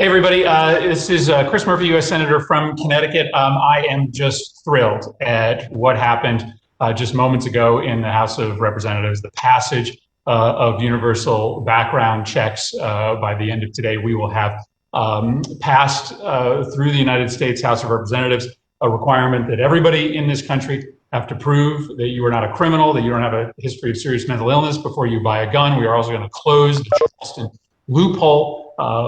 Hey, everybody. This is Chris Murphy, U.S. Senator from Connecticut. I am just thrilled at what happened just moments ago in the House of Representatives, the passage of universal background checks. By the end of today, we will have passed through the United States House of Representatives a requirement that everybody in this country have to prove that you are not a criminal, that you don't have a history of serious mental illness before you buy a gun. We are also going to close the Charleston loophole,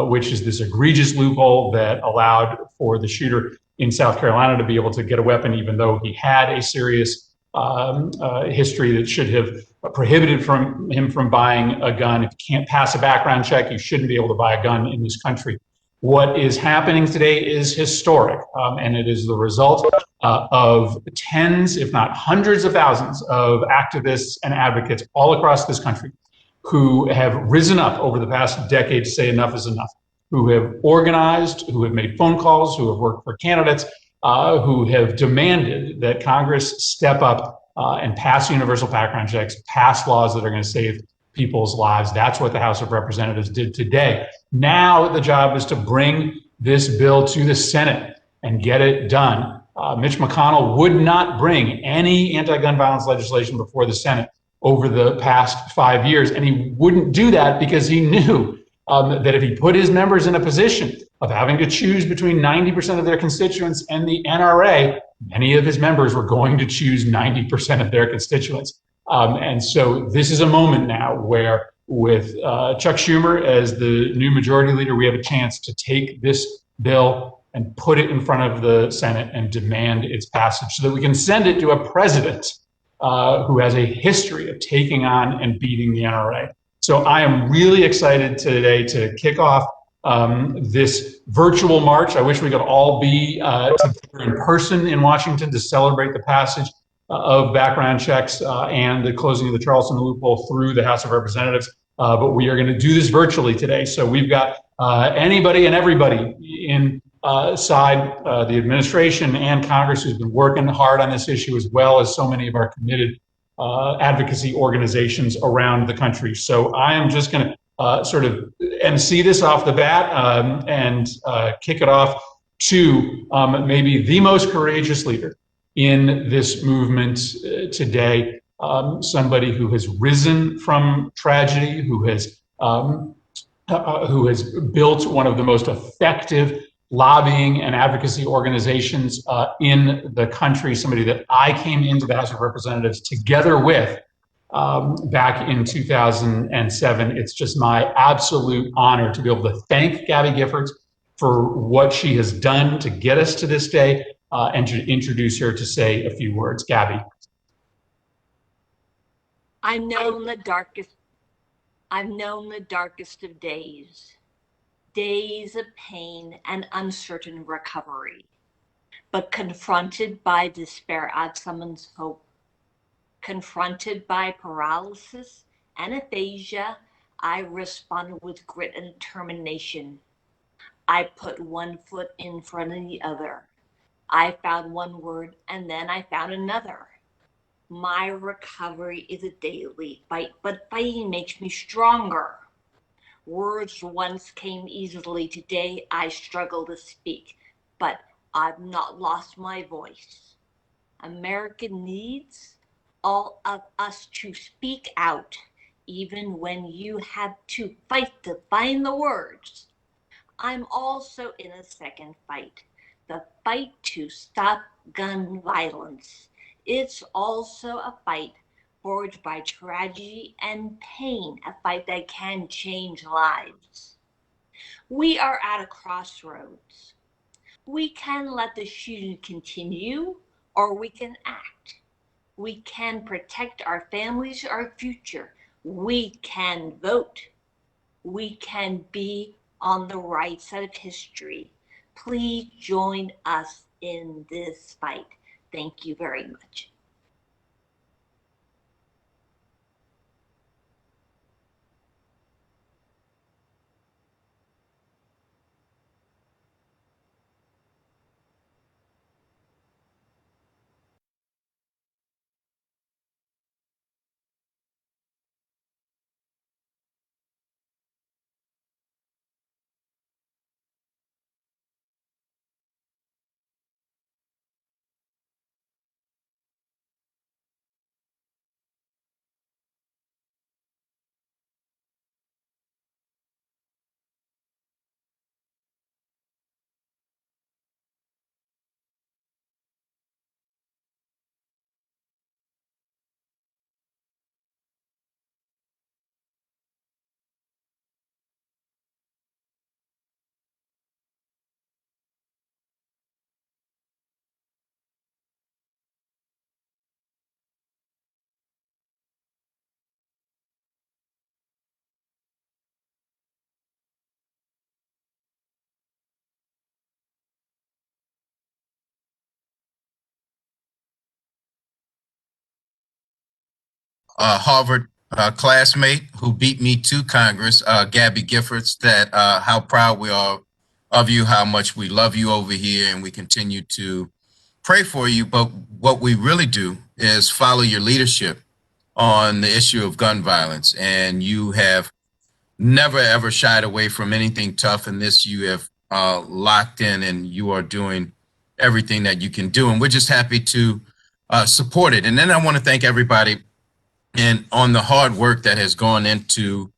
which is this egregious loophole that allowed for the shooter in South Carolina to be able to get a weapon, even though he had a serious history that should have prohibited him from buying a gun. If you can't pass a background check, you shouldn't be able to buy a gun in this country. What is happening today is historic, and it is the result of tens, if not hundreds of thousands of activists and advocates all across this country who have risen up over the past decade to say enough is enough, who have organized, who have made phone calls, who have worked for candidates, who have demanded that Congress step up and pass universal background checks, pass laws that are going to save people's lives. That's what the House of Representatives did today. Now the job is to bring this bill to the Senate and get it done. Mitch McConnell would not bring any anti-gun violence legislation before the Senate over the past 5 years. And he wouldn't do that because he knew that if he put his members in a position of having to choose between 90% of their constituents and the NRA, many of his members were going to choose 90% of their constituents. And so this is a moment now where, with Chuck Schumer as the new majority leader, we have a chance to take this bill and put it in front of the Senate and demand its passage so that we can send it to a president who has a history of taking on and beating the NRA. So I am really excited today to kick off this virtual march. I wish we could all be together in person in Washington to celebrate the passage of background checks and the closing of the Charleston loophole through the House of Representatives. But we are going to do this virtually today. So we've got anybody and everybody inside the administration and Congress who's been working hard on this issue, as well as so many of our committed advocacy organizations around the country. So I am just going to sort of MC this off the bat and kick it off to maybe the most courageous leader in this movement today, somebody who has risen from tragedy, who has built one of the most effective lobbying and advocacy organizations in the country, somebody that I came into the House of Representatives together with back in 2007. It's just my absolute honor to be able to thank Gabby Giffords for what she has done to get us to this day and to introduce her to say a few words. Gabby. I've known the darkest of days of pain and uncertain recovery. But confronted by despair, I've summoned hope. Confronted by paralysis and aphasia, I responded with grit and determination. I put one foot in front of the other. I found one word and then I found another. My recovery is a daily fight, but fighting makes me stronger. Words once came easily. Today I struggle to speak, but I've not lost my voice. America needs all of us to speak out, even when you have to fight to find the words. I'm also in a second fight, the fight to stop gun violence. It's also a fight forged by tragedy and pain, a fight that can change lives. We are at a crossroads. We can let the shooting continue, or we can act. We can protect our families, our future. We can vote. We can be on the right side of history. Please join us in this fight. Thank you very much. Harvard classmate who beat me to Congress, Gabby Giffords, that how proud we are of you, how much we love you over here, and we continue to pray for you. But what we really do is follow your leadership on the issue of gun violence. And you have never, ever shied away from anything tough. And this you have locked in, and you are doing everything that you can do. And we're just happy to support it. And then I want to thank everybody and on the hard work that has gone into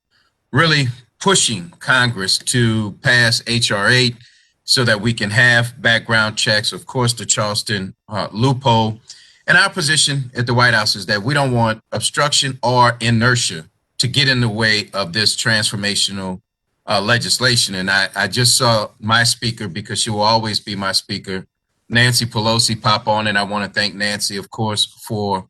really pushing Congress to pass H.R. 8 so that we can have background checks. Of course, the Charleston loophole. And our position at the White House is that we don't want obstruction or inertia to get in the way of this transformational legislation. And I just saw my speaker, because she will always be my speaker, Nancy Pelosi, pop on. And I want to thank Nancy, of course, for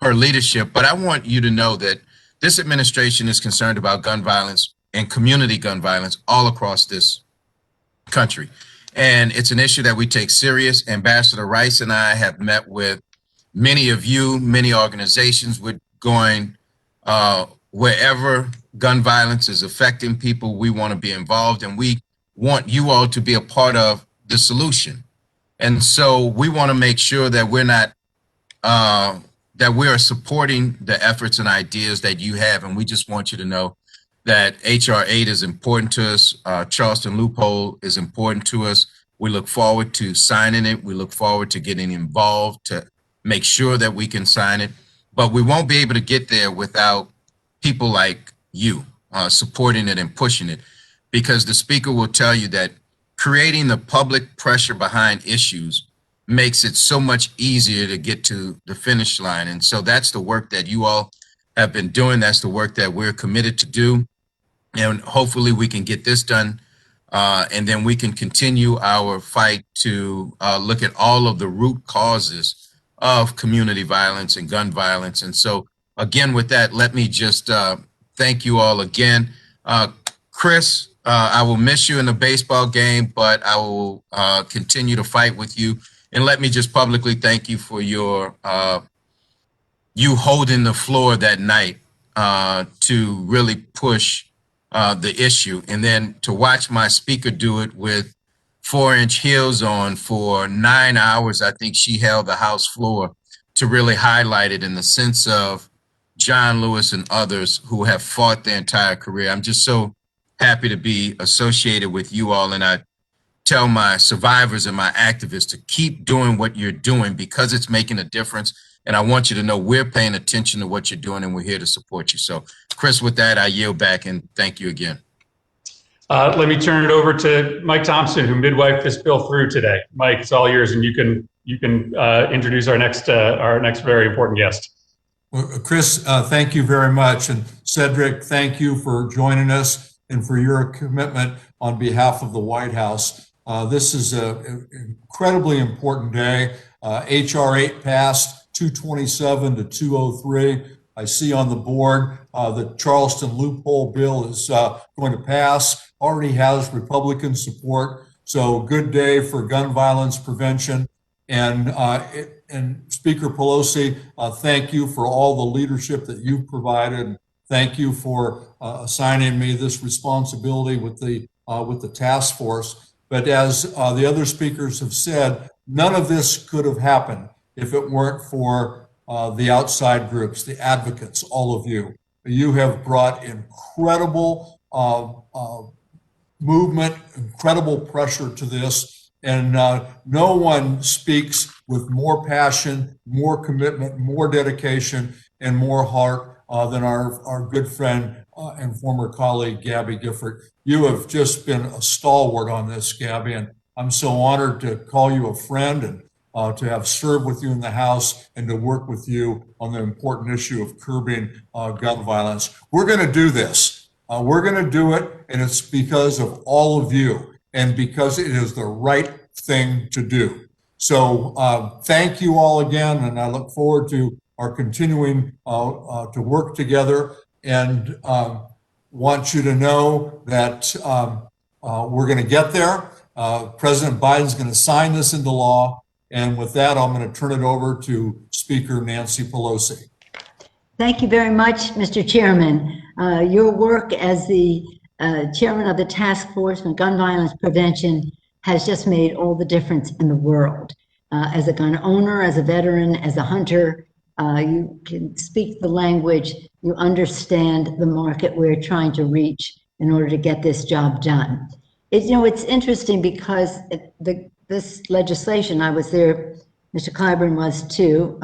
her leadership. But I want you to know that this administration is concerned about gun violence and community gun violence all across this country. And it's an issue that we take serious. Ambassador Rice and I have met with many of you, many organizations. We're going wherever gun violence is affecting people, we want to be involved, and we want you all to be a part of the solution. And so we want to make sure that we're not that we are supporting the efforts and ideas that you have. And we just want you to know that H.R. 8 is important to us. Charleston loophole is important to us. We look forward to signing it. We look forward to getting involved to make sure that we can sign it. But we won't be able to get there without people like you supporting it and pushing it, because the speaker will tell you that creating the public pressure behind issues makes it so much easier to get to the finish line. And so that's the work that you all have been doing. That's the work that we're committed to do. And hopefully we can get this done. And then we can continue our fight to look at all of the root causes of community violence and gun violence. And so, again, with that, let me just thank you all again. Chris, I will miss you in the baseball game, but I will continue to fight with you. And let me just publicly thank you for your you holding the floor that night to really push the issue. And then to watch my speaker do it with 4-inch heels on for 9 hours, I think she held the House floor to really highlight it in the sense of John Lewis and others who have fought their entire career. I'm just so happy to be associated with you all. And I tell my survivors and my activists to keep doing what you're doing, because it's making a difference. And I want you to know we're paying attention to what you're doing, and we're here to support you. So, Chris, with that, I yield back and thank you again. Let me turn it over to Mike Thompson, who midwifed this bill through today. Mike, it's all yours, and you can introduce our next very important guest. Well, Chris, thank you very much, and Cedric, thank you for joining us and for your commitment on behalf of the White House. This is an incredibly important day. H.R. 8 passed 227 to 203. I see on the board the Charleston loophole bill is going to pass, already has Republican support. So good day for gun violence prevention. And Speaker Pelosi, thank you for all the leadership that you've provided. Thank you for assigning me this responsibility with the task force. But as the other speakers have said, none of this could have happened if it weren't for the outside groups, the advocates, all of you. You have brought incredible movement, incredible pressure to this. And no one speaks with more passion, more commitment, more dedication, and more heart than our good friend and former colleague, Gabby Gifford. You have just been a stalwart on this, Gabby, and I'm so honored to call you a friend and to have served with you in the House and to work with you on the important issue of curbing gun violence. We're going to do this. We're going to do it, and it's because of all of you and because it is the right thing to do. So thank you all again, and I look forward to our continuing to work together, and want you to know that we're going to get there. President Biden's going to sign this into law. And with that, I'm going to turn it over to Speaker Nancy Pelosi. Thank you very much, Mr. Chairman. Your work as the chairman of the Task Force on Gun Violence Prevention has just made all the difference in the world. As a gun owner, as a veteran, as a hunter, you can speak the language, you understand the market we're trying to reach in order to get this job done. It's interesting because this legislation, I was there, Mr. Clyburn was too,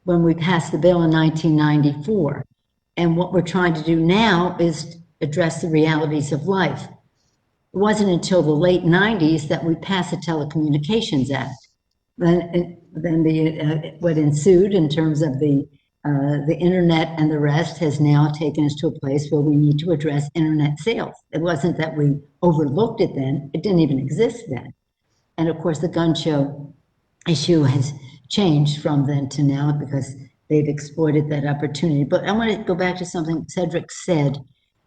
when we passed the bill in 1994. And what we're trying to do now is address the realities of life. It wasn't until the late 90s that we passed the Telecommunications Act. Then what ensued in terms of the internet and the rest has now taken us to a place where we need to address internet sales. It wasn't that we overlooked it then, it didn't even exist then. And of course, the gun show issue has changed from then to now because they've exploited that opportunity. But I want to go back to something Cedric said,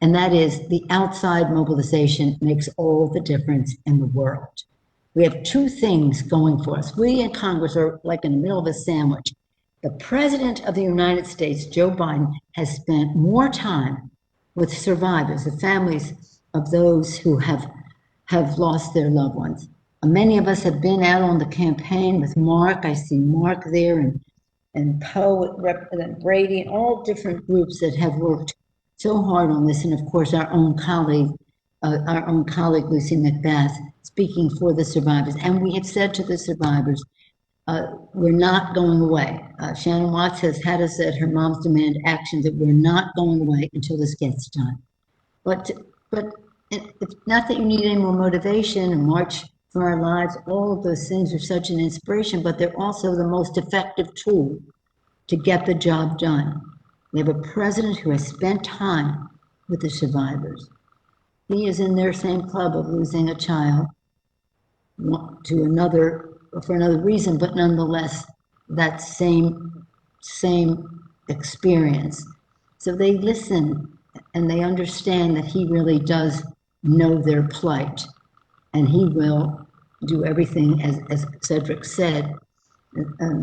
and that is the outside mobilization makes all the difference in the world. We have two things going for us. We in Congress are like in the middle of a sandwich. The President of the United States, Joe Biden, has spent more time with survivors, the families of those who have lost their loved ones. Many of us have been out on the campaign with Mark. I see Mark there and Poe, Representative Brady, all different groups that have worked so hard on this. And of course, our own colleague, Lucy McBath, speaking for the survivors. And we have said to the survivors, we're not going away. Shannon Watts has had us at her Moms Demand Action that we're not going away until this gets done. But it's not that you need any more motivation and March for Our Lives. All of those things are such an inspiration, but they're also the most effective tool to get the job done. We have a president who has spent time with the survivors. He is in their same club of losing a child to another, for another reason, but nonetheless, that same experience. So they listen and they understand that he really does know their plight, and he will do everything, as Cedric said.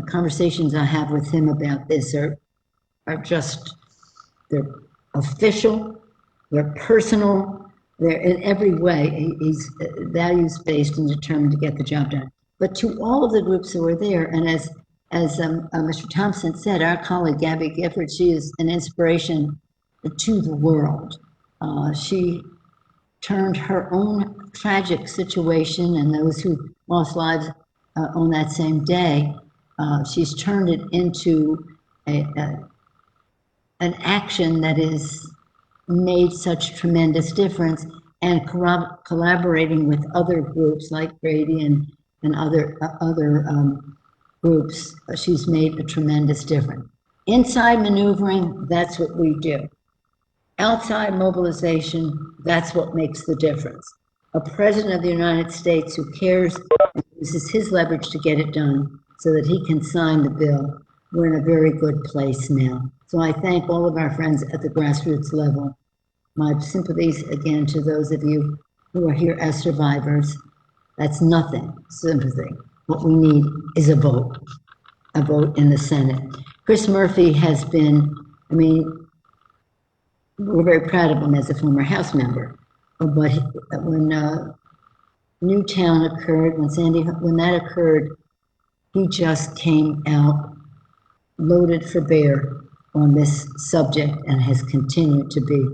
Conversations I have with him about this are just, they're official, they're personal, they're in every way. He's values-based and determined to get the job done. But to all of the groups who are there, and as Mr. Thompson said, our colleague Gabby Gifford, she is an inspiration to the world. She turned her own tragic situation and those who lost lives on that same day, she's turned it into an action that has made such tremendous difference, and collaborating with other groups like Brady and other groups, she's made a tremendous difference. Inside maneuvering, that's what we do. Outside mobilization, that's what makes the difference. A president of the United States who cares and uses his leverage to get it done so that he can sign the bill, we're in a very good place now. So I thank all of our friends at the grassroots level. My sympathies again to those of you who are here as survivors. That's nothing, sympathy. What we need is a vote in the Senate. Chris Murphy has been, we're very proud of him as a former House member, but when Newtown occurred, when that occurred, he just came out loaded for bear on this subject and has continued to be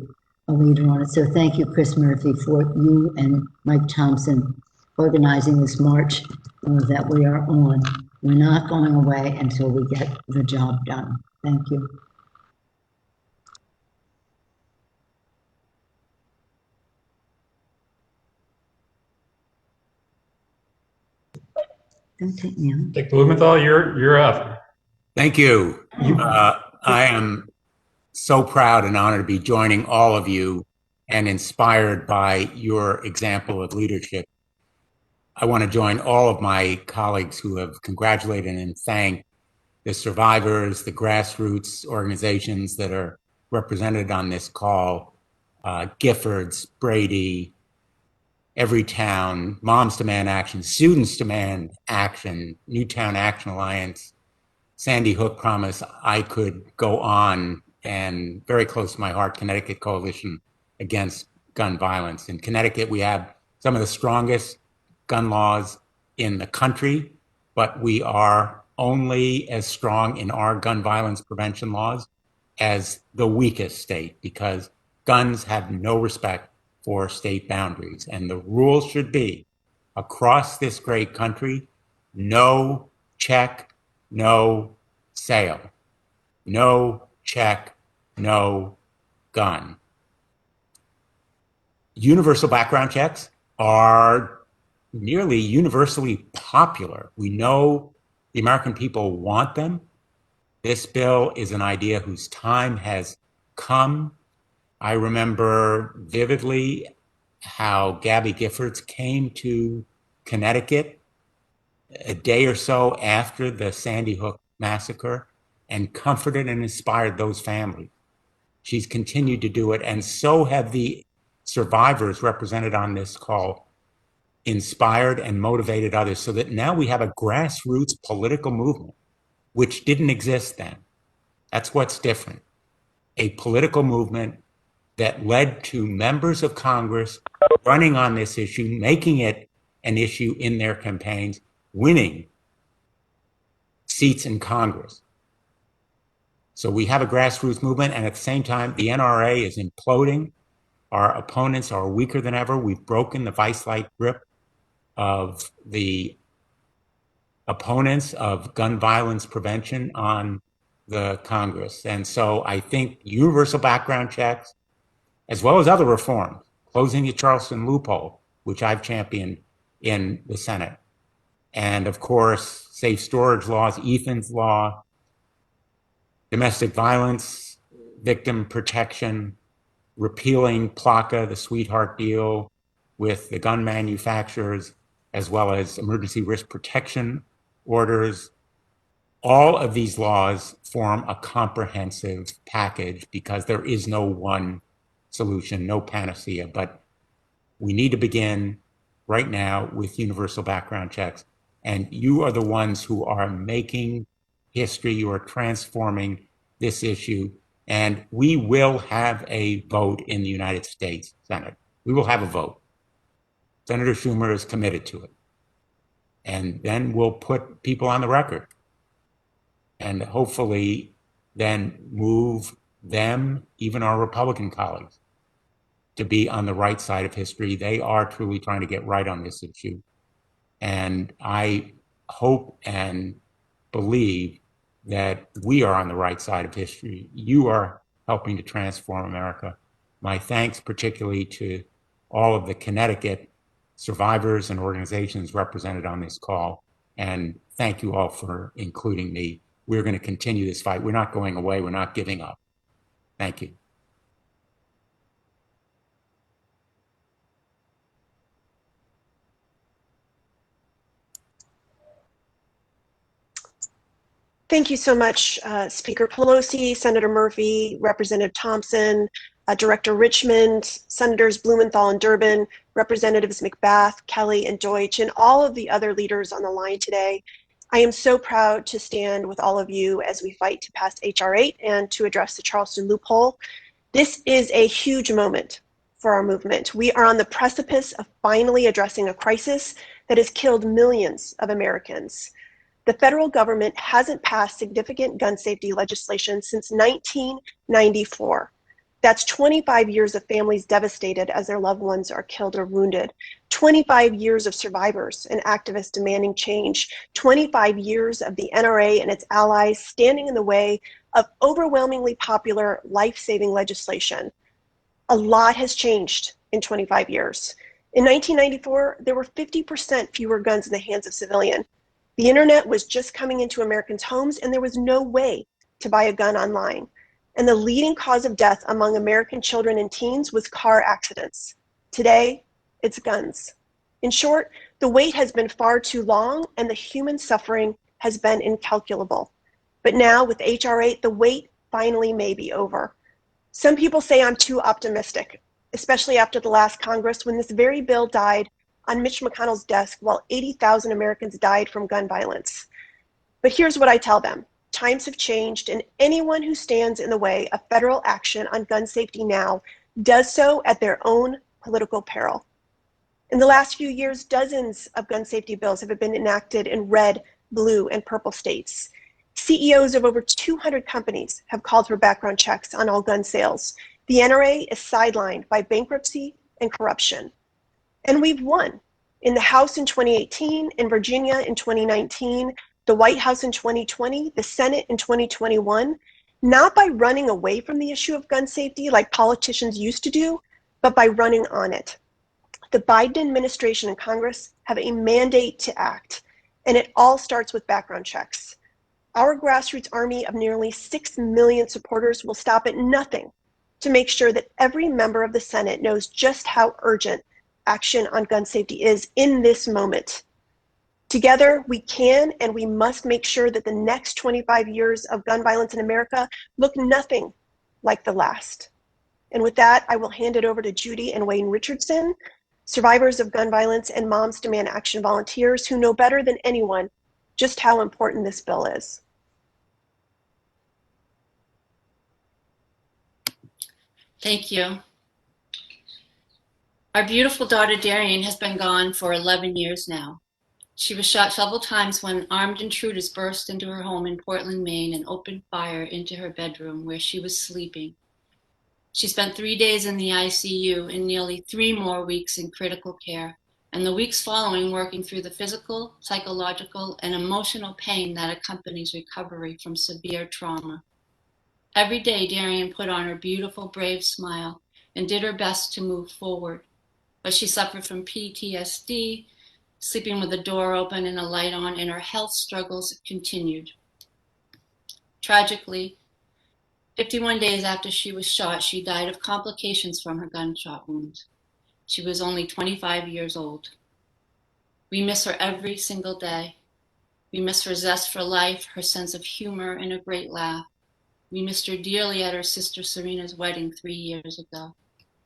a leader on it. So thank you, Chris Murphy, for you and Mike Thompson organizing this march that we are on. We're not going away until we get the job done. Thank you. Don't take me out. Dick Blumenthal, you're up. Thank you. I am so proud and honored to be joining all of you and inspired by your example of leadership. I want to join all of my colleagues who have congratulated and thanked the survivors, the grassroots organizations that are represented on this call, Giffords, Brady, Everytown, Moms Demand Action, Students Demand Action, Newtown Action Alliance, Sandy Hook promise, I could go on, and very close to my heart, Connecticut Coalition Against Gun Violence. In Connecticut, we have some of the strongest gun laws in the country, but we are only as strong in our gun violence prevention laws as the weakest state, because guns have no respect for state boundaries. And the rules should be, across this great country, no check, no sale. No check, no gun. Universal background checks are nearly universally popular. We know the American people want them. This bill is an idea whose time has come. I remember vividly how Gabby Giffords came to Connecticut a day or so after the Sandy Hook massacre and comforted and inspired those families. She's continued to do it, and so have the survivors represented on this call inspired and motivated others, so that now we have a grassroots political movement, which didn't exist then. That's what's different. A political movement that led to members of Congress running on this issue, making it an issue in their campaigns, winning seats in Congress. So we have a grassroots movement, and at the same time, the NRA is imploding. Our opponents are weaker than ever. We've broken the vice-like grip of the opponents of gun violence prevention on the Congress. And so I think universal background checks, as well as other reforms, closing the Charleston loophole, which I've championed in the Senate, and of course, safe storage laws, Ethan's law, domestic violence, victim protection, repealing PLCA, the sweetheart deal with the gun manufacturers, as well as emergency risk protection orders. All of these laws form a comprehensive package, because there is no one solution, no panacea, but we need to begin right now with universal background checks. And you are the ones who are making history. You are transforming this issue. And we will have a vote in the United States Senate. We will have a vote. Senator Schumer is committed to it. And then we'll put people on the record and hopefully then move them, even our Republican colleagues, to be on the right side of history. They are truly trying to get right on this issue. And I hope and believe that we are on the right side of history. You are helping to transform America. My thanks particularly to all of the Connecticut survivors and organizations represented on this call. And thank you all for including me. We're going to continue this fight. We're not going away. We're not giving up. Thank you. Thank you so much, Speaker Pelosi, Senator Murphy, Representative Thompson, Director Richmond, Senators Blumenthal and Durbin, Representatives McBath, Kelly, and Deutsch, and all of the other leaders on the line today. I am so proud to stand with all of you as we fight to pass H.R. 8 and to address the Charleston loophole. This is a huge moment for our movement. We are on the precipice of finally addressing a crisis that has killed millions of Americans. The federal government hasn't passed significant gun safety legislation since 1994. That's 25 years of families devastated as their loved ones are killed or wounded, 25 years of survivors and activists demanding change, 25 years of the NRA and its allies standing in the way of overwhelmingly popular life-saving legislation. A lot has changed in 25 years. In 1994, there were 50% fewer guns in the hands of civilians. The internet was just coming into Americans' homes, and there was no way to buy a gun online. And the leading cause of death among American children and teens was car accidents. Today, it's guns. In short, the wait has been far too long, and the human suffering has been incalculable. But now, with H.R. 8, the wait finally may be over. Some people say I'm too optimistic, especially after the last Congress, when this very bill died on Mitch McConnell's desk while 80,000 Americans died from gun violence. But here's what I tell them. times have changed, and anyone who stands in the way of federal action on gun safety now does so at their own political peril. In the last few years, dozens of gun safety bills have been enacted in red, blue, and purple states. CEOs of over 200 companies have called for background checks on all gun sales. The NRA is sidelined by bankruptcy and corruption. And we've won. In the House in 2018, in Virginia in 2019, the White House in 2020, the Senate in 2021, not by running away from the issue of gun safety like politicians used to do, but by running on it. The Biden administration and Congress have a mandate to act, and it all starts with background checks. Our grassroots army of nearly 6 million supporters will stop at nothing to make sure that every member of the Senate knows just how urgent action on gun safety is in this moment. Together, we can and we must make sure that the next 25 years of gun violence in America look nothing like the last. And with that, I will hand it over to Judy and Wayne Richardson, survivors of gun violence and Moms Demand Action volunteers who know better than anyone just how important this bill is. Thank you. Our beautiful daughter Darian has been gone for 11 years now. She was shot several times when armed intruders burst into her home in Portland, Maine, and opened fire into her bedroom where she was sleeping. She spent 3 days in the ICU and nearly 3 more weeks in critical care, and the weeks following working through the physical, psychological, and emotional pain that accompanies recovery from severe trauma. Every day, Darian put on her beautiful, brave smile and did her best to move forward. But she suffered from PTSD, sleeping with the door open and a light on, and her health struggles continued. Tragically, 51 days after she was shot, she died of complications from her gunshot wounds. She was only 25 years old. We miss her every single day. We miss her zest for life, her sense of humor, and a great laugh. We missed her dearly at her sister Serena's wedding 3 years ago.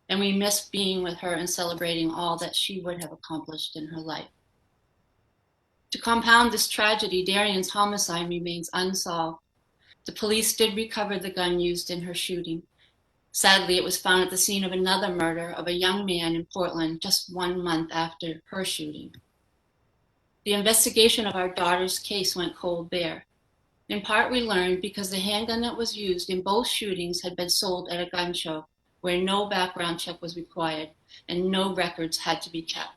And we miss being with her and celebrating all that she would have accomplished in her life. To compound this tragedy, Darian's homicide remains unsolved. The police did recover the gun used in her shooting. Sadly, it was found at the scene of another murder of a young man in Portland just 1 month after her shooting. The investigation of our daughter's case went cold there. In part, we learned because the handgun that was used in both shootings had been sold at a gun show where no background check was required and no records had to be kept.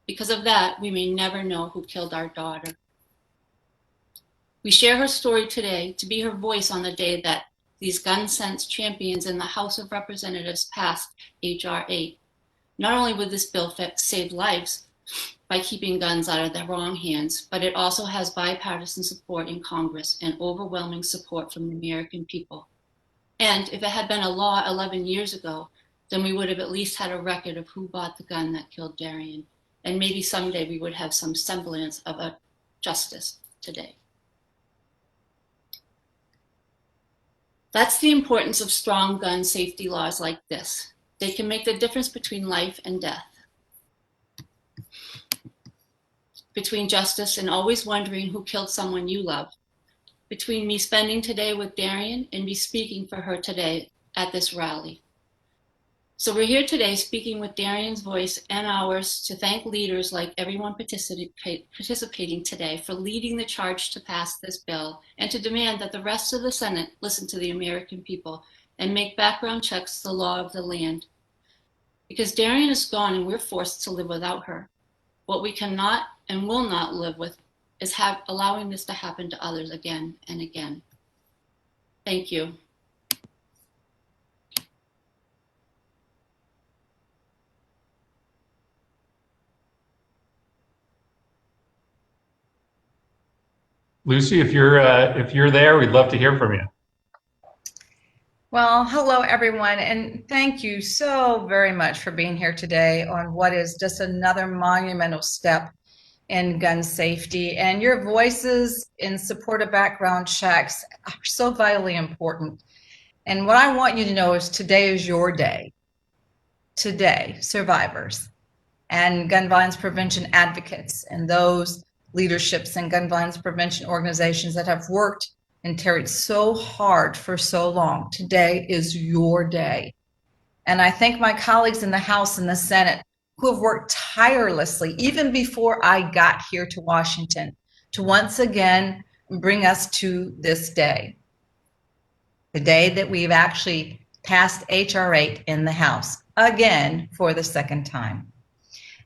Because of that, we may never know who killed our daughter. We share her story today to be her voice on the day that these gun sense champions in the House of Representatives passed H.R. 8. Not only would this bill save lives by keeping guns out of the wrong hands, but it also has bipartisan support in Congress and overwhelming support from the American people. And if it had been a law 11 years ago, then we would have at least had a record of who bought the gun that killed Darian. And maybe someday we would have some semblance of a justice today. That's the importance of strong gun safety laws like this. They can make the difference between life and death, between justice and always wondering who killed someone you love, between me spending today with Darian and me speaking for her today at this rally. So we're here today speaking with Darian's voice and ours to thank leaders like everyone participating today for leading the charge to pass this bill and to demand that the rest of the Senate listen to the American people and make background checks the law of the land. Because Darian is gone and we're forced to live without her. What we cannot and will not live with is allowing this to happen to others again and again. Thank you. Lucy, if you're there, we'd love to hear from you. Well, hello, everyone, and thank you so very much for being here today on what is just another monumental step in gun safety. And your voices in support of background checks are so vitally important. And what I want you to know is today is your day. Today, survivors and gun violence prevention advocates and those leaderships and gun violence prevention organizations that have worked and tarried so hard for so long. Today is your day. And I thank my colleagues in the House and the Senate who have worked tirelessly, even before I got here to Washington, to once again bring us to this day. The day that we've actually passed H.R. 8 in the House, again for the second time.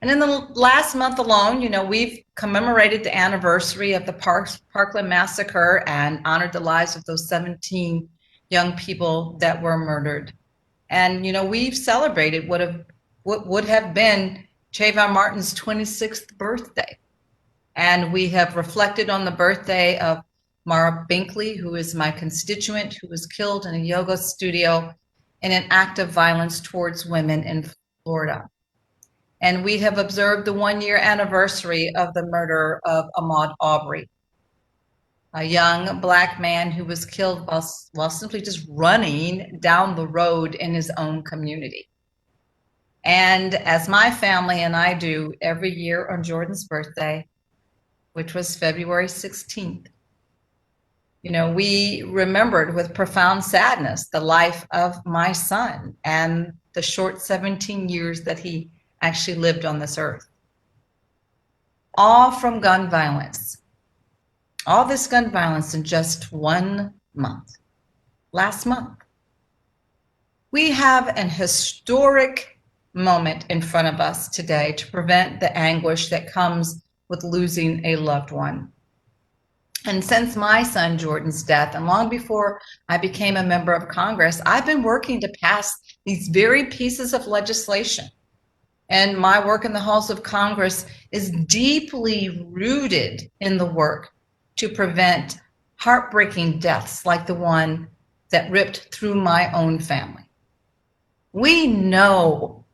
And in the last month alone, we've commemorated the anniversary of the Parkland massacre and honored the lives of those 17 young people that were murdered. And, we've celebrated what would have been Trayvon Martin's 26th birthday. And we have reflected on the birthday of Mara Binkley, who is my constituent, who was killed in a yoga studio in an act of violence towards women in Florida. And we have observed the 1-year anniversary of the murder of Ahmad Aubry, a young Black man who was killed while simply just running down the road in his own community. And as my family and I do every year on Jordan's birthday, which was February 16th, we remembered with profound sadness the life of my son and the short 17 years that he actually lived on this earth. All from gun violence. All this gun violence in just 1 month. Last month. We have an historic moment in front of us today to prevent the anguish that comes with losing a loved one. And since my son Jordan's death, and long before I became a member of Congress, I've been working to pass these very pieces of legislation. And my work in the halls of Congress is deeply rooted in the work to prevent heartbreaking deaths like the one that ripped through my own family. We know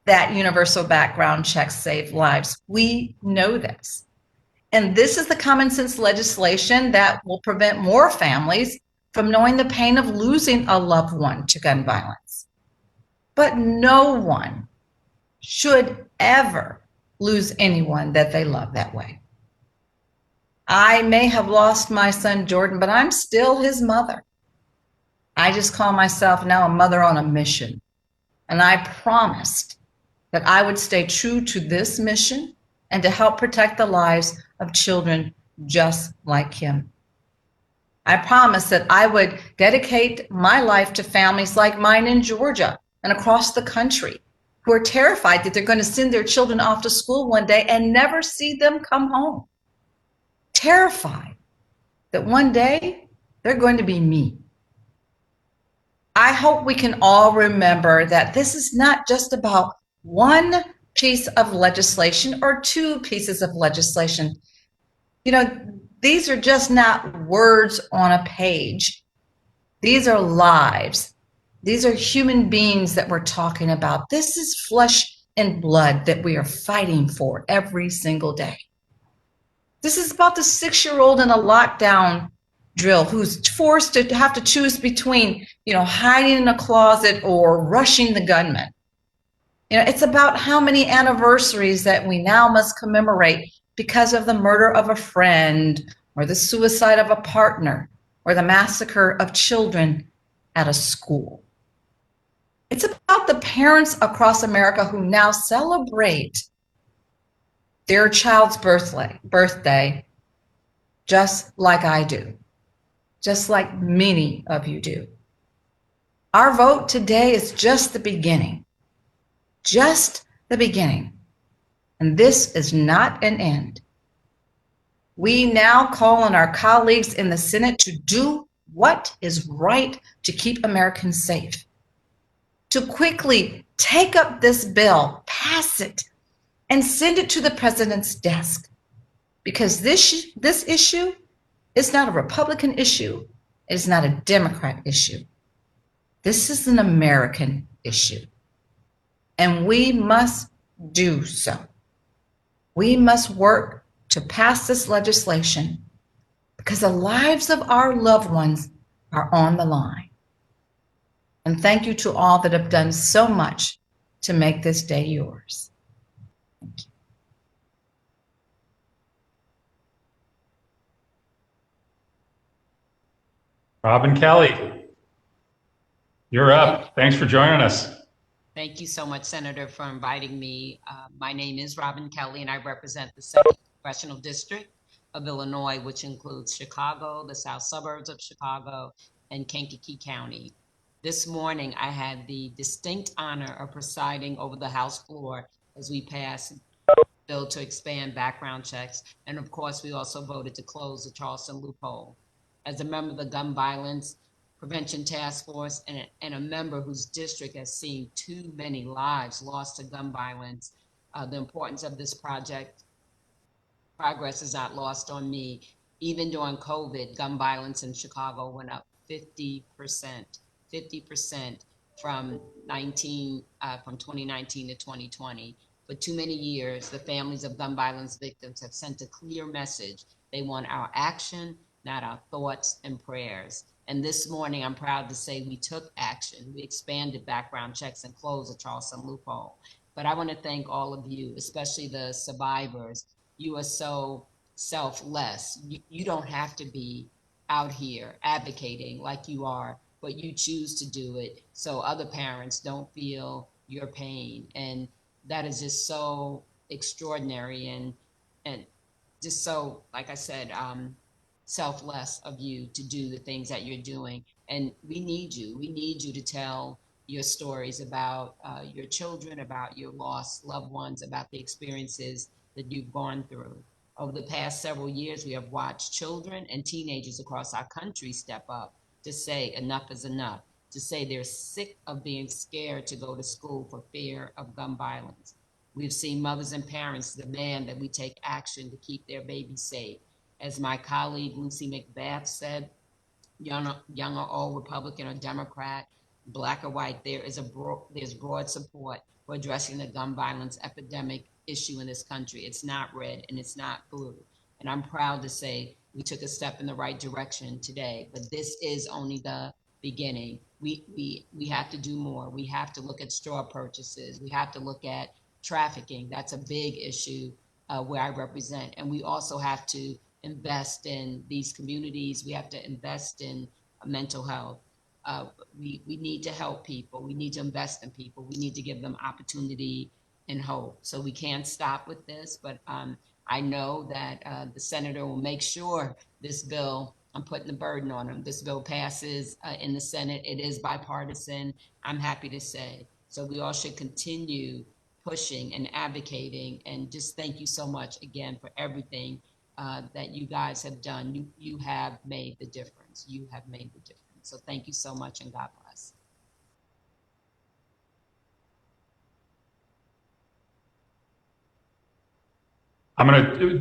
that universal background checks save lives. We know this. And this is the common sense legislation that will prevent more families from knowing the pain of losing a loved one to gun violence. But no one should ever lose anyone that they love that way. I may have lost my son Jordan, but I'm still his mother. I just call myself now a mother on a mission. And I promised that I would stay true to this mission and to help protect the lives of children just like him. I promised that I would dedicate my life to families like mine in Georgia and across the country who are terrified that they're going to send their children off to school one day and never see them come home. Terrified that one day they're going to be me. I hope we can all remember that this is not just about one piece of legislation or two pieces of legislation. These are just not words on a page. These are lives. These are human beings that we're talking about. This is flesh and blood that we are fighting for every single day. This is about the 6-year-old in a lockdown drill who's forced to have to choose between, hiding in a closet or rushing the gunman. It's about how many anniversaries that we now must commemorate because of the murder of a friend or the suicide of a partner or the massacre of children at a school. It's about the parents across America who now celebrate their child's birthday just like I do, just like many of you do. Our vote today is just the beginning. Just the beginning. And this is not an end. We now call on our colleagues in the Senate to do what is right to keep Americans safe. To quickly take up this bill, pass it, and send it to the president's desk. Because this issue is not a Republican issue. It is not a Democrat issue. This is an American issue. And we must do so. We must work to pass this legislation because the lives of our loved ones are on the line. And thank you to all that have done so much to make this day yours. Thank you. Robin Kelly, you're up. Thanks for joining us. Thank you so much, Senator, for inviting me. My name is Robin Kelly, and I represent the 2nd Congressional District of Illinois, which includes Chicago, the south suburbs of Chicago, and Kankakee County. This morning, I had the distinct honor of presiding over the House floor as we passed a bill to expand background checks. And of course, we also voted to close the Charleston loophole. As a member of the Gun Violence Prevention Task Force and a member whose district has seen too many lives lost to gun violence, the importance of this project, progress is not lost on me. Even during COVID, gun violence in Chicago went up 50% from 2019 to 2020. For too many years, the families of gun violence victims have sent a clear message. They want our action, not our thoughts and prayers. And this morning, I'm proud to say we took action. We expanded background checks and closed the Charleston loophole. But I want to thank all of you, especially the survivors. You are so selfless. You don't have to be out here advocating like you are, but you choose to do it so other parents don't feel your pain. And that is just so extraordinary and just so, like I said, selfless of you to do the things that you're doing. And we need you. We need you to tell your stories about your children, about your lost loved ones, about the experiences that you've gone through. Over the past several years, we have watched children and teenagers across our country step up to say enough is enough, to say they're sick of being scared to go to school for fear of gun violence. We've seen mothers and parents demand that we take action to keep their babies safe. As my colleague Lucy McBath said, young or old, Republican or Democrat, Black or white, there's broad support for addressing the gun violence epidemic issue in this country. It's not red and it's not blue. And I'm proud to say we took a step in the right direction today, but this is only the beginning. We have to do more. We have to look at straw purchases. We have to look at trafficking. That's a big issue where I represent. And we also have to invest in these communities. We have to invest in mental health. We need to help people. We need to invest in people. We need to give them opportunity and hope. So we can't stop with this, but I know that the senator will make sure this bill, I'm putting the burden on him, this bill passes in the Senate. It is bipartisan, I'm happy to say. So we all should continue pushing and advocating, and just thank you so much again for everything that you guys have done. You have made the difference. You have made the difference. So thank you so much, and God bless.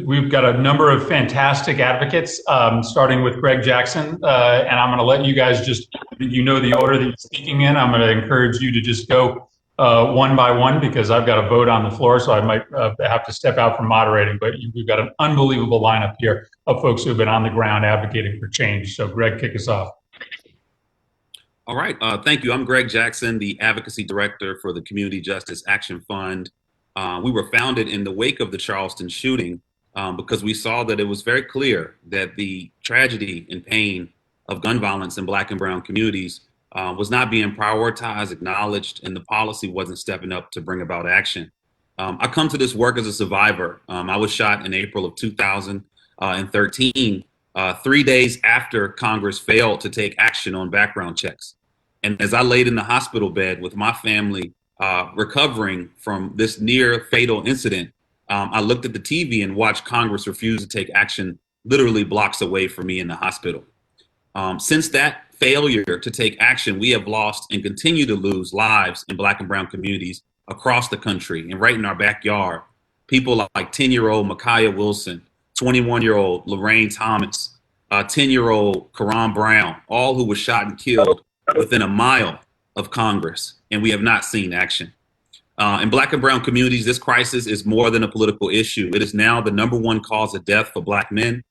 We've got a number of fantastic advocates, starting with Greg Jackson, and I'm gonna let you guys just, you know the order that you're speaking in. I'm gonna encourage you to just go one by one, because I've got a vote on the floor, so I might have to step out from moderating, but we've got an unbelievable lineup here of folks who have been on the ground advocating for change. So Greg, kick us off. All right, thank you. I'm Greg Jackson, the Advocacy Director for the Community Justice Action Fund. We were founded in the wake of the Charleston shooting because we saw that it was very clear that the tragedy and pain of gun violence in Black and brown communities was not being prioritized, acknowledged, and the policy wasn't stepping up to bring about action. I come to this work as a survivor. I was shot in April of 2013, 3 days after Congress failed to take action on background checks. And as I laid in the hospital bed with my family recovering from this near fatal incident, I looked at the TV and watched Congress refuse to take action literally blocks away from me in the hospital. Since that failure to take action, we have lost and continue to lose lives in Black and brown communities across the country. And right in our backyard, people like 10-year-old Micaiah Wilson, 21-year-old Lorraine Thomas, 10-year-old Karan Brown, all who were shot and killed within a mile of Congress, and we have not seen action. In Black and brown communities, this crisis is more than a political issue. It is now the #1 cause of death for Black men,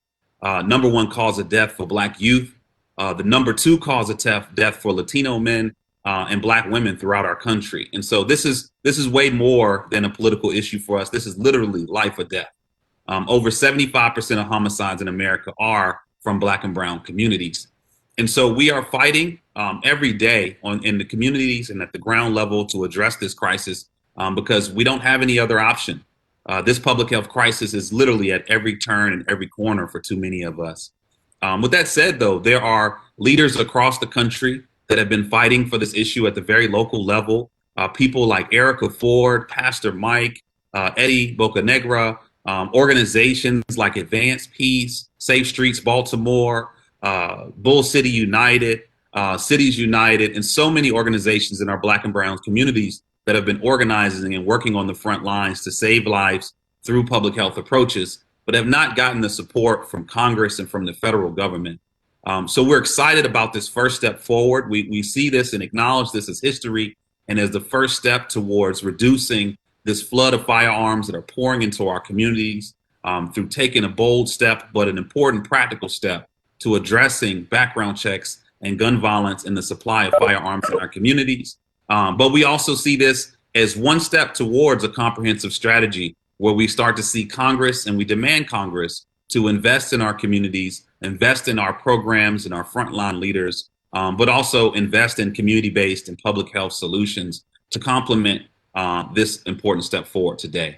#1 cause of death for Black youth, the #2 cause of death for Latino men and Black women throughout our country. And so this is way more than a political issue for us. This is literally life or death. Over 75% of homicides in America are from Black and brown communities. And so we are fighting every day in the communities and at the ground level to address this crisis because we don't have any other option. This public health crisis is literally at every turn and every corner for too many of us. With that said, though, there are leaders across the country that have been fighting for this issue at the very local level. People like Erica Ford, Pastor Mike, Eddie Bocanegra, organizations like Advance Peace, Safe Streets Baltimore, Bull City United, Cities United, and so many organizations in our Black and Brown communities that have been organizing and working on the front lines to save lives through public health approaches, but have not gotten the support from Congress and from the federal government. So we're excited about this first step forward. We see this and acknowledge this as history and as the first step towards reducing this flood of firearms that are pouring into our communities through taking a bold step, but an important practical step to addressing background checks and gun violence and the supply of firearms in our communities. But we also see this as one step towards a comprehensive strategy where we start to see Congress and we demand Congress to invest in our communities, invest in our programs and our frontline leaders, but also invest in community-based and public health solutions to complement this important step forward today.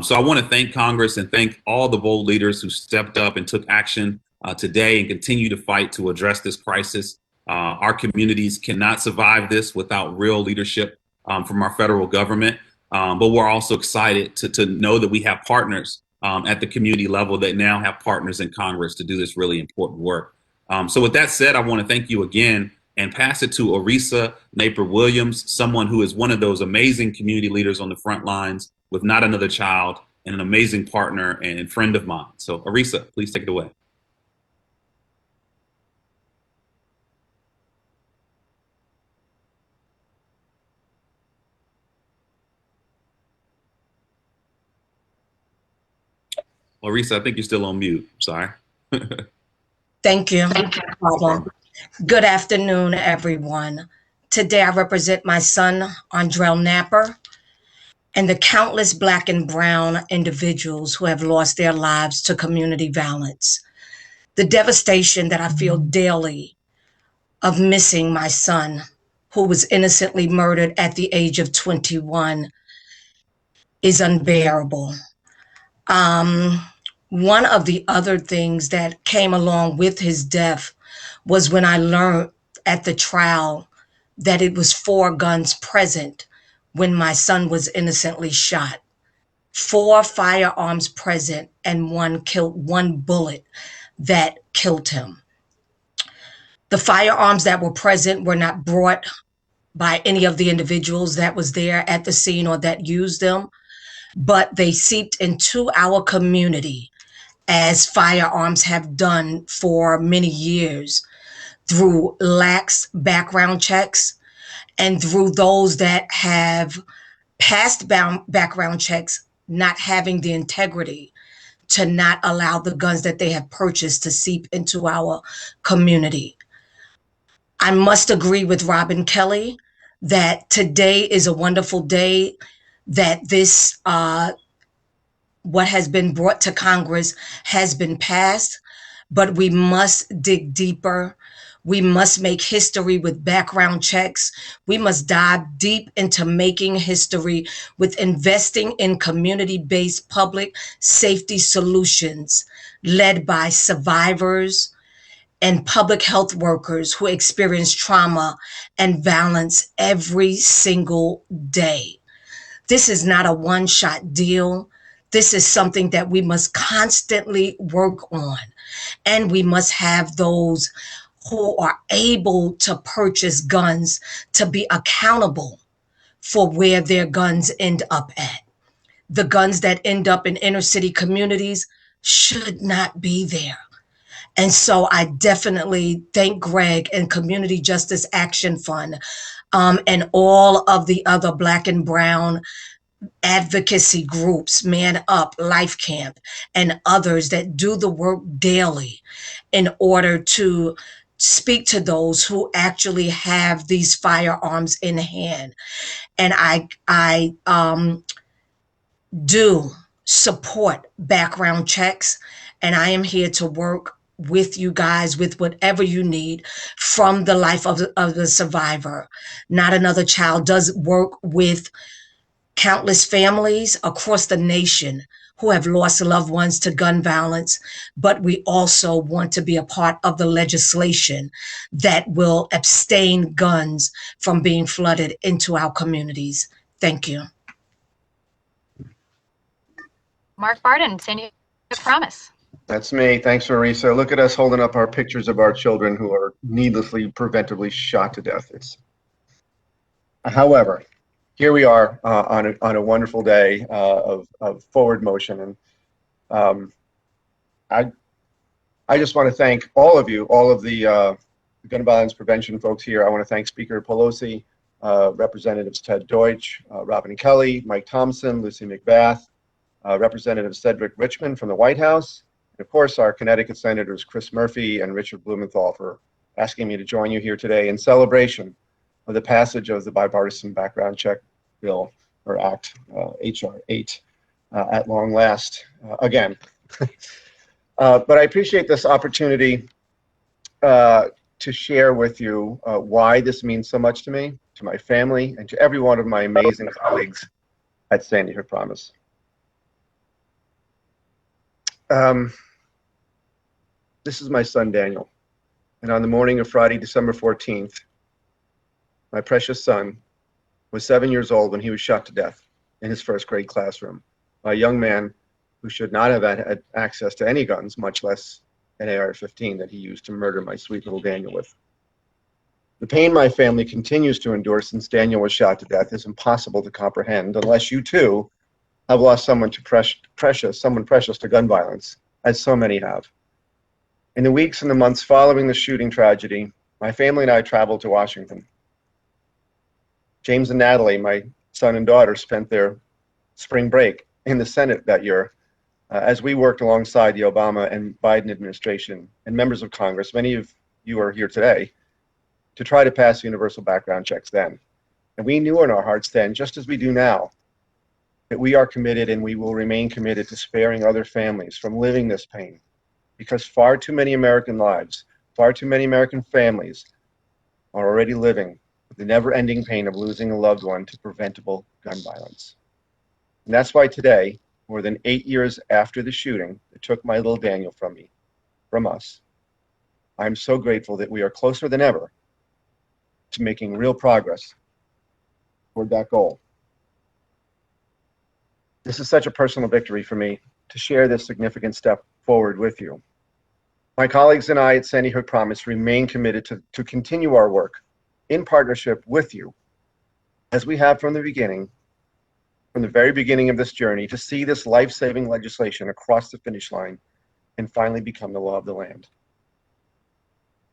So I want to thank Congress and thank all the bold leaders who stepped up and took action today and continue to fight to address this crisis. Our communities cannot survive this without real leadership from our federal government. But we're also excited to know that we have partners at the community level that now have partners in Congress to do this really important work. So with that said, I want to thank you again and pass it to Arisa Napier-Williams, someone who is one of those amazing community leaders on the front lines with Not Another Child and an amazing partner and friend of mine. So Arisa, please take it away. Larissa, I think you're still on mute. Sorry. Thank you. No problem. Good afternoon, everyone. Today I represent my son, Andrell Napper, and the countless Black and Brown individuals who have lost their lives to community violence. The devastation that I feel daily of missing my son, who was innocently murdered at the age of 21, is unbearable. One of the other things that came along with his death was when I learned at the trial that it was 4 guns present when my son was innocently shot. 4 firearms present and one bullet that killed him. The firearms that were present were not brought by any of the individuals that was there at the scene or that used them, but they seeped into our community as firearms have done for many years through lax background checks and through those that have passed background checks not having the integrity to not allow the guns that they have purchased to seep into our community. I must agree with Robin Kelly that today is a wonderful day, that this what has been brought to Congress has been passed, but we must dig deeper. We must make history with background checks. We must dive deep into making history with investing in community-based public safety solutions led by survivors and public health workers who experience trauma and violence every single day. This is not a one-shot deal. This is something that we must constantly work on. And we must have those who are able to purchase guns to be accountable for where their guns end up at. The guns that end up in inner city communities should not be there. And so I definitely thank Greg and Community Justice Action Fund and all of the other Black and Brown advocacy groups, Man Up, Life Camp, and others that do the work daily in order to speak to those who actually have these firearms in hand. And I do support background checks, and I am here to work with you guys with whatever you need from the life of the survivor. Not Another Child does work with countless families across the nation who have lost loved ones to gun violence, but we also want to be a part of the legislation that will abstain guns from being flooded into our communities. Thank you. Mark Barden, San Diego Promise. That's me. Thanks, Marisa. Look at us holding up our pictures of our children who are needlessly, preventively shot to death. However, here we are on a wonderful day of forward motion, and I just want to thank all of you, all of the gun violence prevention folks here. I want to thank Speaker Pelosi, Representatives Ted Deutsch, Robin Kelly, Mike Thompson, Lucy McBath, Representative Cedric Richmond from the White House, and of course our Connecticut Senators Chris Murphy and Richard Blumenthal for asking me to join you here today in celebration of the passage of the bipartisan background check bill or act, HR 8, at long last again. But I appreciate this opportunity to share with you why this means so much to me, to my family, and to every one of my amazing colleagues at Sandy Hook Promise. This is my son, Daniel. And on the morning of Friday, December 14th, my precious son was 7 years old when he was shot to death in his first grade classroom by a young man who should not have had access to any guns, much less an AR-15 that he used to murder my sweet little Daniel with. The pain my family continues to endure since Daniel was shot to death is impossible to comprehend unless you too have lost someone precious to gun violence, as so many have. In the weeks and the months following the shooting tragedy, my family and I traveled to Washington. James and Natalie, my son and daughter, spent their spring break in the Senate that year as we worked alongside the Obama and Biden administration and members of Congress, many of you are here today, to try to pass universal background checks then. And we knew in our hearts then, just as we do now, that we are committed and we will remain committed to sparing other families from living this pain, because far too many American lives, far too many American families are already living with the never-ending pain of losing a loved one to preventable gun violence. And that's why today, more than 8 years after the shooting that took my little Daniel from me, from us, I'm so grateful that we are closer than ever to making real progress toward that goal. This is such a personal victory for me to share this significant step forward with you. My colleagues and I at Sandy Hook Promise remain committed to continue our work in partnership with you, as we have from the beginning, from the very beginning of this journey, to see this life-saving legislation across the finish line and finally become the law of the land.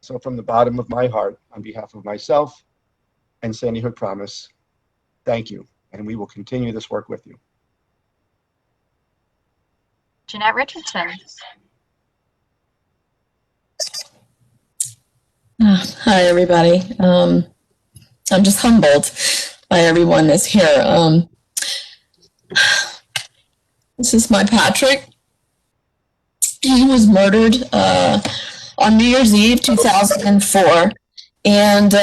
So from the bottom of my heart, on behalf of myself and Sandy Hook Promise, thank you, and we will continue this work with you. Jeanette Richardson. Hi, everybody. I'm just humbled by everyone that's here. This is my Patrick. He was murdered on New Year's Eve, 2004. And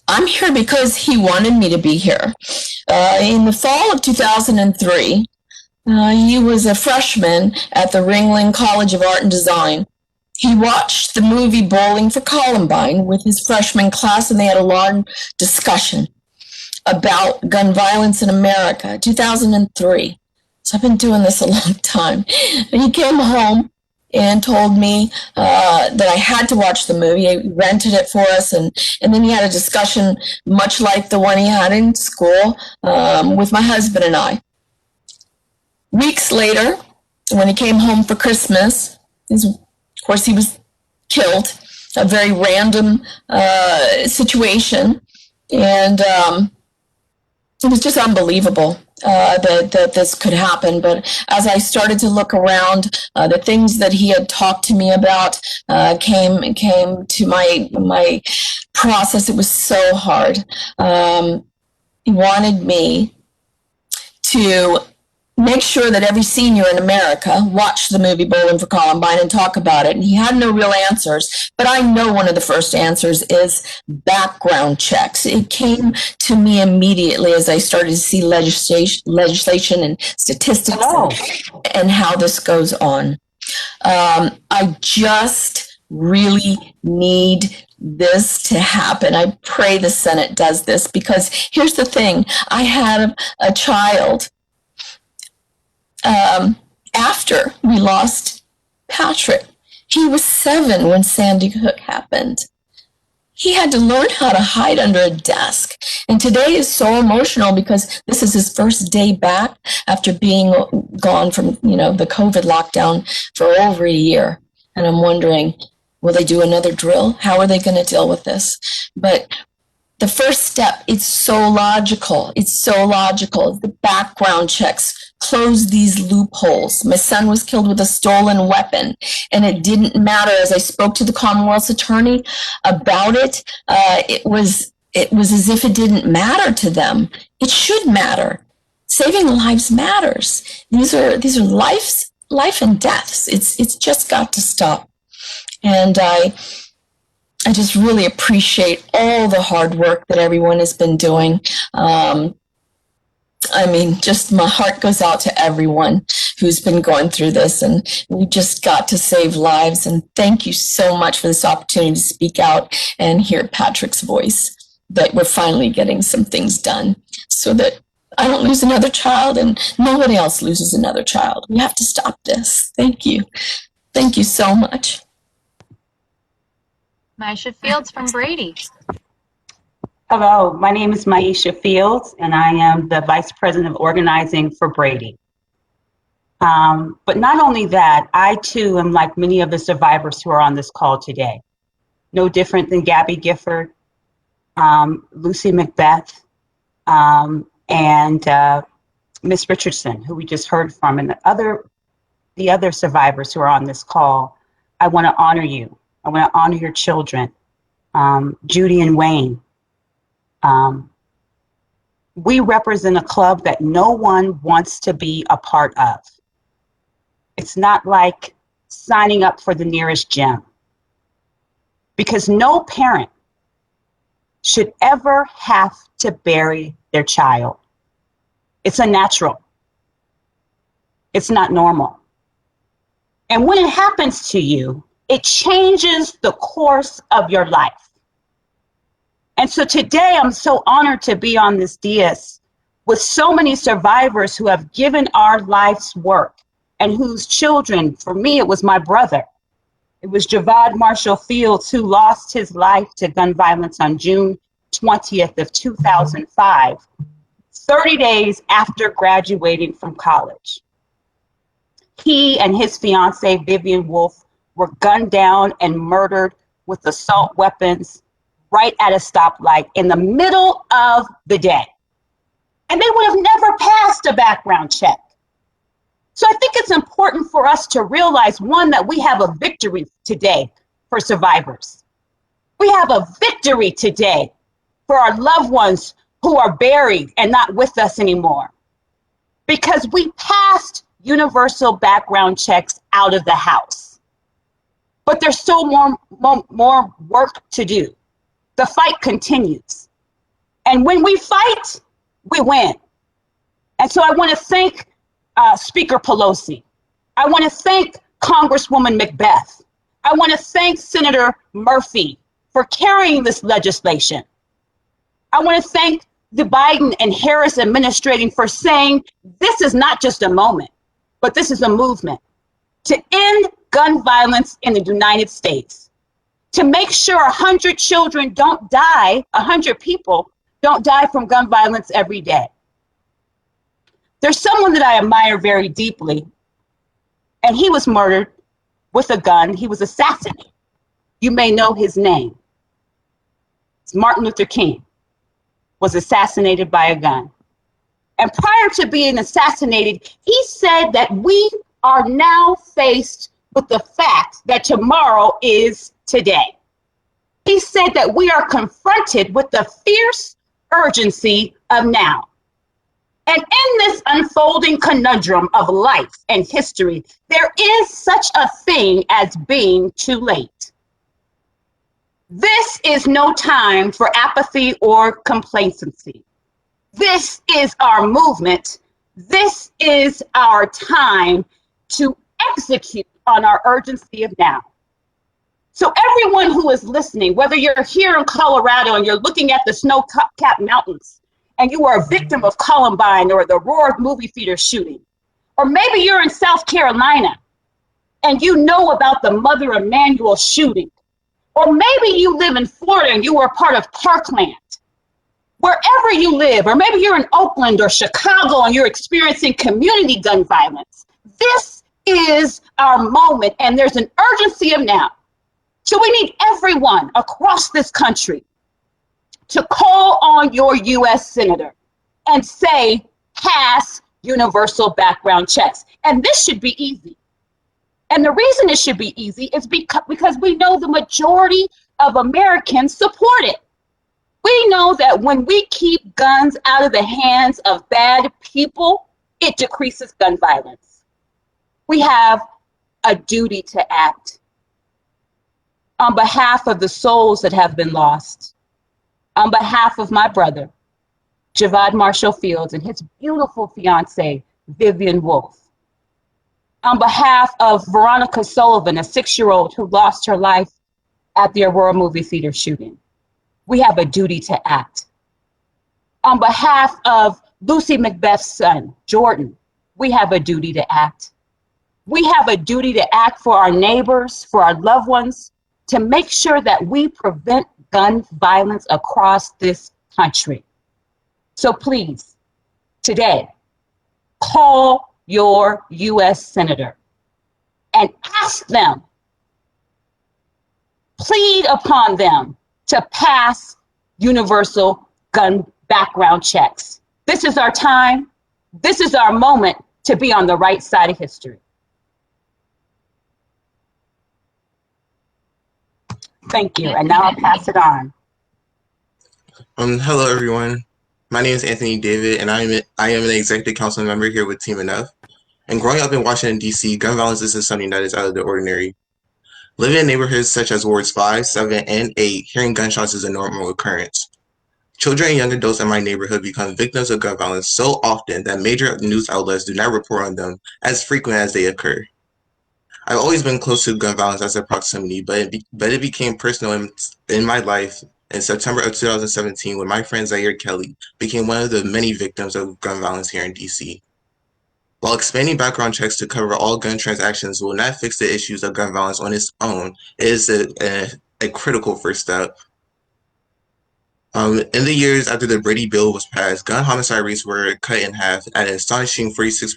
I'm here because he wanted me to be here. In the fall of 2003, he was a freshman at the Ringling College of Art and Design. He watched the movie Bowling for Columbine with his freshman class, and they had a long discussion about gun violence in America, 2003. So I've been doing this a long time. And he came home and told me that I had to watch the movie. He rented it for us, and then he had a discussion much like the one he had in school with my husband and I. Weeks later, when he came home for Christmas, of course he was killed, a very random situation, and it was just unbelievable that this could happen. But as I started to look around, the things that he had talked to me about came to my process. It was so hard. He wanted me to make sure that every senior in America watched the movie Bowling for Columbine and talk about it. And he had no real answers, but I know one of the first answers is background checks. It came to me immediately as I started to see legislation and statistics and how this goes on. I just really need this to happen. I pray the Senate does this, because here's the thing. I had a child after we lost Patrick. He was 7 when Sandy Hook happened. He had to learn how to hide under a desk. And today is so emotional because this is his first day back after being gone from, the COVID lockdown for over a year. And I'm wondering, will they do another drill? How are they going to deal with this? But the first step, it's so logical. It's so logical. The background checks, close these loopholes. My son was killed with a stolen weapon, and it didn't matter. As I spoke to the Commonwealth's attorney about it, it was as if it didn't matter to them. It should matter. Saving lives matters. These are life and deaths. It's just got to stop. And I just really appreciate all the hard work that everyone has been doing. Just my heart goes out to everyone who's been going through this, and we just got to save lives. And thank you so much for this opportunity to speak out and hear Patrick's voice, that we're finally getting some things done so that I don't lose another child and nobody else loses another child. We have to stop this. Thank you. Thank you so much. Maisha Fields from Brady. Hello, my name is Maisha Fields, and I am the Vice President of Organizing for Brady. But not only that, I too am like many of the survivors who are on this call today. No different than Gabby Gifford, Lucy Macbeth, and Miss Richardson, who we just heard from, and the other survivors who are on this call. I want to honor you. I want to honor your children, Judy and Wayne. We represent a club that no one wants to be a part of. It's not like signing up for the nearest gym, because no parent should ever have to bury their child. It's unnatural. It's not normal. And when it happens to you, it changes the course of your life. And so today I'm so honored to be on this dais with so many survivors who have given our life's work, and whose children, for me, it was my brother. It was Javad Marshall Fields, who lost his life to gun violence on June 20th of 2005, 30 days after graduating from college. He and his fiancée, Vivian Wolf, were gunned down and murdered with assault weapons right at a stoplight in the middle of the day. And they would have never passed a background check. So I think it's important for us to realize, one, that we have a victory today for survivors. We have a victory today for our loved ones who are buried and not with us anymore, because we passed universal background checks out of the House. But there's still more work to do. The fight continues. And when we fight, we win. And so I want to thank Speaker Pelosi. I want to thank Congresswoman Macbeth. I want to thank Senator Murphy for carrying this legislation. I want to thank the Biden and Harris administration for saying this is not just a moment, but this is a movement to end gun violence in the United States, to make sure 100 children don't die, 100 people don't die from gun violence every day. There's someone that I admire very deeply, and he was murdered with a gun. He was assassinated. You may know his name. It's Martin Luther King, was assassinated by a gun. And prior to being assassinated, he said that we are now faced with the fact that tomorrow is today. He said that we are confronted with the fierce urgency of now. And in this unfolding conundrum of life and history, there is such a thing as being too late. This is no time for apathy or complacency. This is our movement. This is our time to execute on our urgency of now. So everyone who is listening, whether you're here in Colorado and you're looking at the snow-capped mountains and you are a victim of Columbine or the Roar movie theater shooting, or maybe you're in South Carolina and you know about the Mother Emanuel shooting, or maybe you live in Florida and you were part of Parkland. Wherever you live, or maybe you're in Oakland or Chicago and you're experiencing community gun violence, this is our moment and there's an urgency of now. So we need everyone across this country to call on your US Senator and say, pass universal background checks. And this should be easy. And the reason it should be easy is because we know the majority of Americans support it. We know that when we keep guns out of the hands of bad people, it decreases gun violence. We have a duty to act. On behalf of the souls that have been lost, on behalf of my brother, Javad Marshall Fields, and his beautiful fiancée, Vivian Wolf, on behalf of Veronica Sullivan, a 6-year-old who lost her life at the Aurora movie theater shooting, we have a duty to act. On behalf of Lucy Macbeth's son, Jordan, we have a duty to act. We have a duty to act for our neighbors, for our loved ones, to make sure that we prevent gun violence across this country. So please, today, call your US Senator and ask them, plead upon them to pass universal gun background checks. This is our time. This is our moment to be on the right side of history. Thank you. And now I'll pass it on. Hello, everyone. My name is Anthony David, and I am an executive council member here with Team Enough. And growing up in Washington, D.C., gun violence isn't something that is out of the ordinary. Living in neighborhoods such as wards 5, 7, and 8, hearing gunshots is a normal occurrence. Children and young adults in my neighborhood become victims of gun violence so often that major news outlets do not report on them as frequent as they occur. I've always been close to gun violence as a proximity, but it became personal in my life in September of 2017 when my friend Zaire Kelly became one of the many victims of gun violence here in DC. While expanding background checks to cover all gun transactions will not fix the issues of gun violence on its own, it is a critical first step. In the years after the Brady Bill was passed, gun homicide rates were cut in half at an astonishing 46%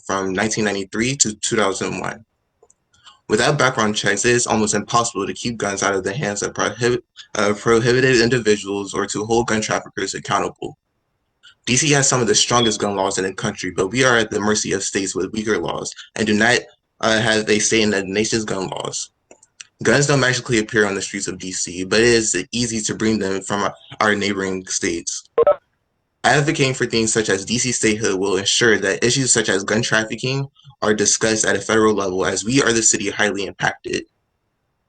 from 1993 to 2001. Without background checks, it is almost impossible to keep guns out of the hands of prohibited individuals or to hold gun traffickers accountable. DC has some of the strongest gun laws in the country, but we are at the mercy of states with weaker laws and do not have a say in the nation's gun laws. Guns don't magically appear on the streets of DC, but it is easy to bring them from our neighboring states. Advocating for things such as DC statehood will ensure that issues such as gun trafficking are discussed at a federal level, as we are the city highly impacted.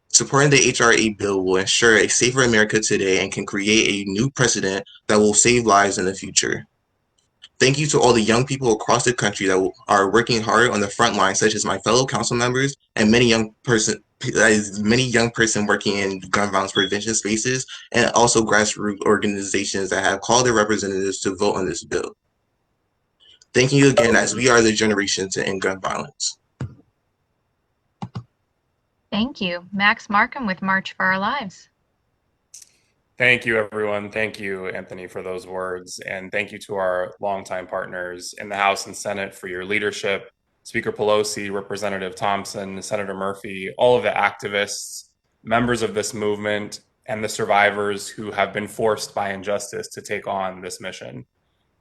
Supporting the H.R. 8 bill will ensure a safer America today and can create a new precedent that will save lives in the future. Thank you to all the young people across the country that are working hard on the front line, such as my fellow council members and many young person working in gun violence prevention spaces, and also grassroots organizations that have called their representatives to vote on this bill. Thank you again, as we are the generation to end gun violence. Thank you. Max Markham with March for Our Lives. Thank you, everyone. Thank you, Anthony, for those words. And thank you to our longtime partners in the House and Senate for your leadership. Speaker Pelosi, Representative Thompson, Senator Murphy, all of the activists, members of this movement, and the survivors who have been forced by injustice to take on this mission.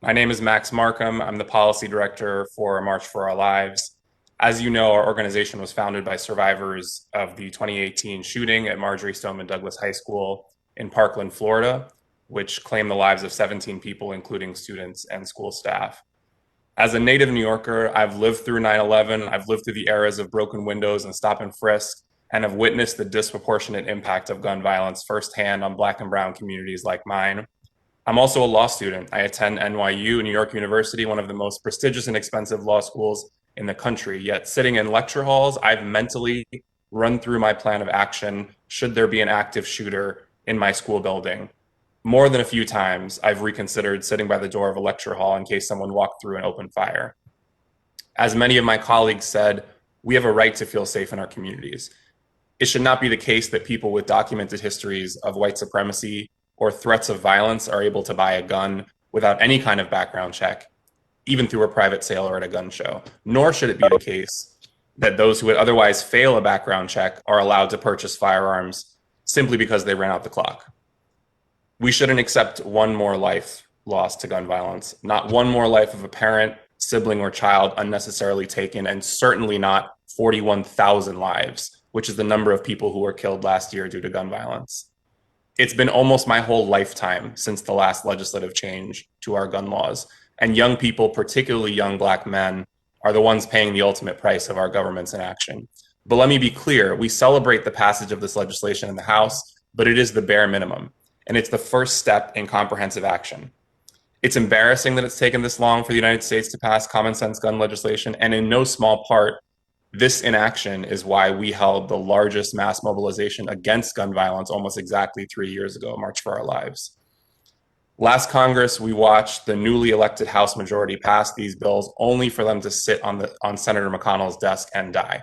My name is Max Markham. I'm the policy director for March for Our Lives. As you know, our organization was founded by survivors of the 2018 shooting at Marjory Stoneman Douglas High School in Parkland, Florida, which claimed the lives of 17 people, including students and school staff. As a native New Yorker, I've lived through 9/11, I've lived through the eras of broken windows and stop and frisk, and have witnessed the disproportionate impact of gun violence firsthand on Black and Brown communities like mine. I'm also a law student. I attend NYU, New York University, one of the most prestigious and expensive law schools in the country. Yet sitting in lecture halls, I've mentally run through my plan of action should there be an active shooter in my school building. More than a few times, I've reconsidered sitting by the door of a lecture hall in case someone walked through and opened fire. As many of my colleagues said, we have a right to feel safe in our communities. It should not be the case that people with documented histories of white supremacy or threats of violence are able to buy a gun without any kind of background check, even through a private sale or at a gun show. Nor should it be the case that those who would otherwise fail a background check are allowed to purchase firearms simply because they ran out the clock. We shouldn't accept one more life lost to gun violence, not one more life of a parent, sibling, or child unnecessarily taken, and certainly not 41,000 lives, which is the number of people who were killed last year due to gun violence. It's been almost my whole lifetime since the last legislative change to our gun laws, and young people, particularly young Black men, are the ones paying the ultimate price of our government's inaction. But let me be clear, we celebrate the passage of this legislation in the House, but it is the bare minimum, and it's the first step in comprehensive action. It's embarrassing that it's taken this long for the United States to pass common sense gun legislation, and in no small part, this inaction is why we held the largest mass mobilization against gun violence almost exactly 3 years ago, March for Our Lives. Last Congress, we watched the newly elected House majority pass these bills only for them to sit on Senator McConnell's desk and die.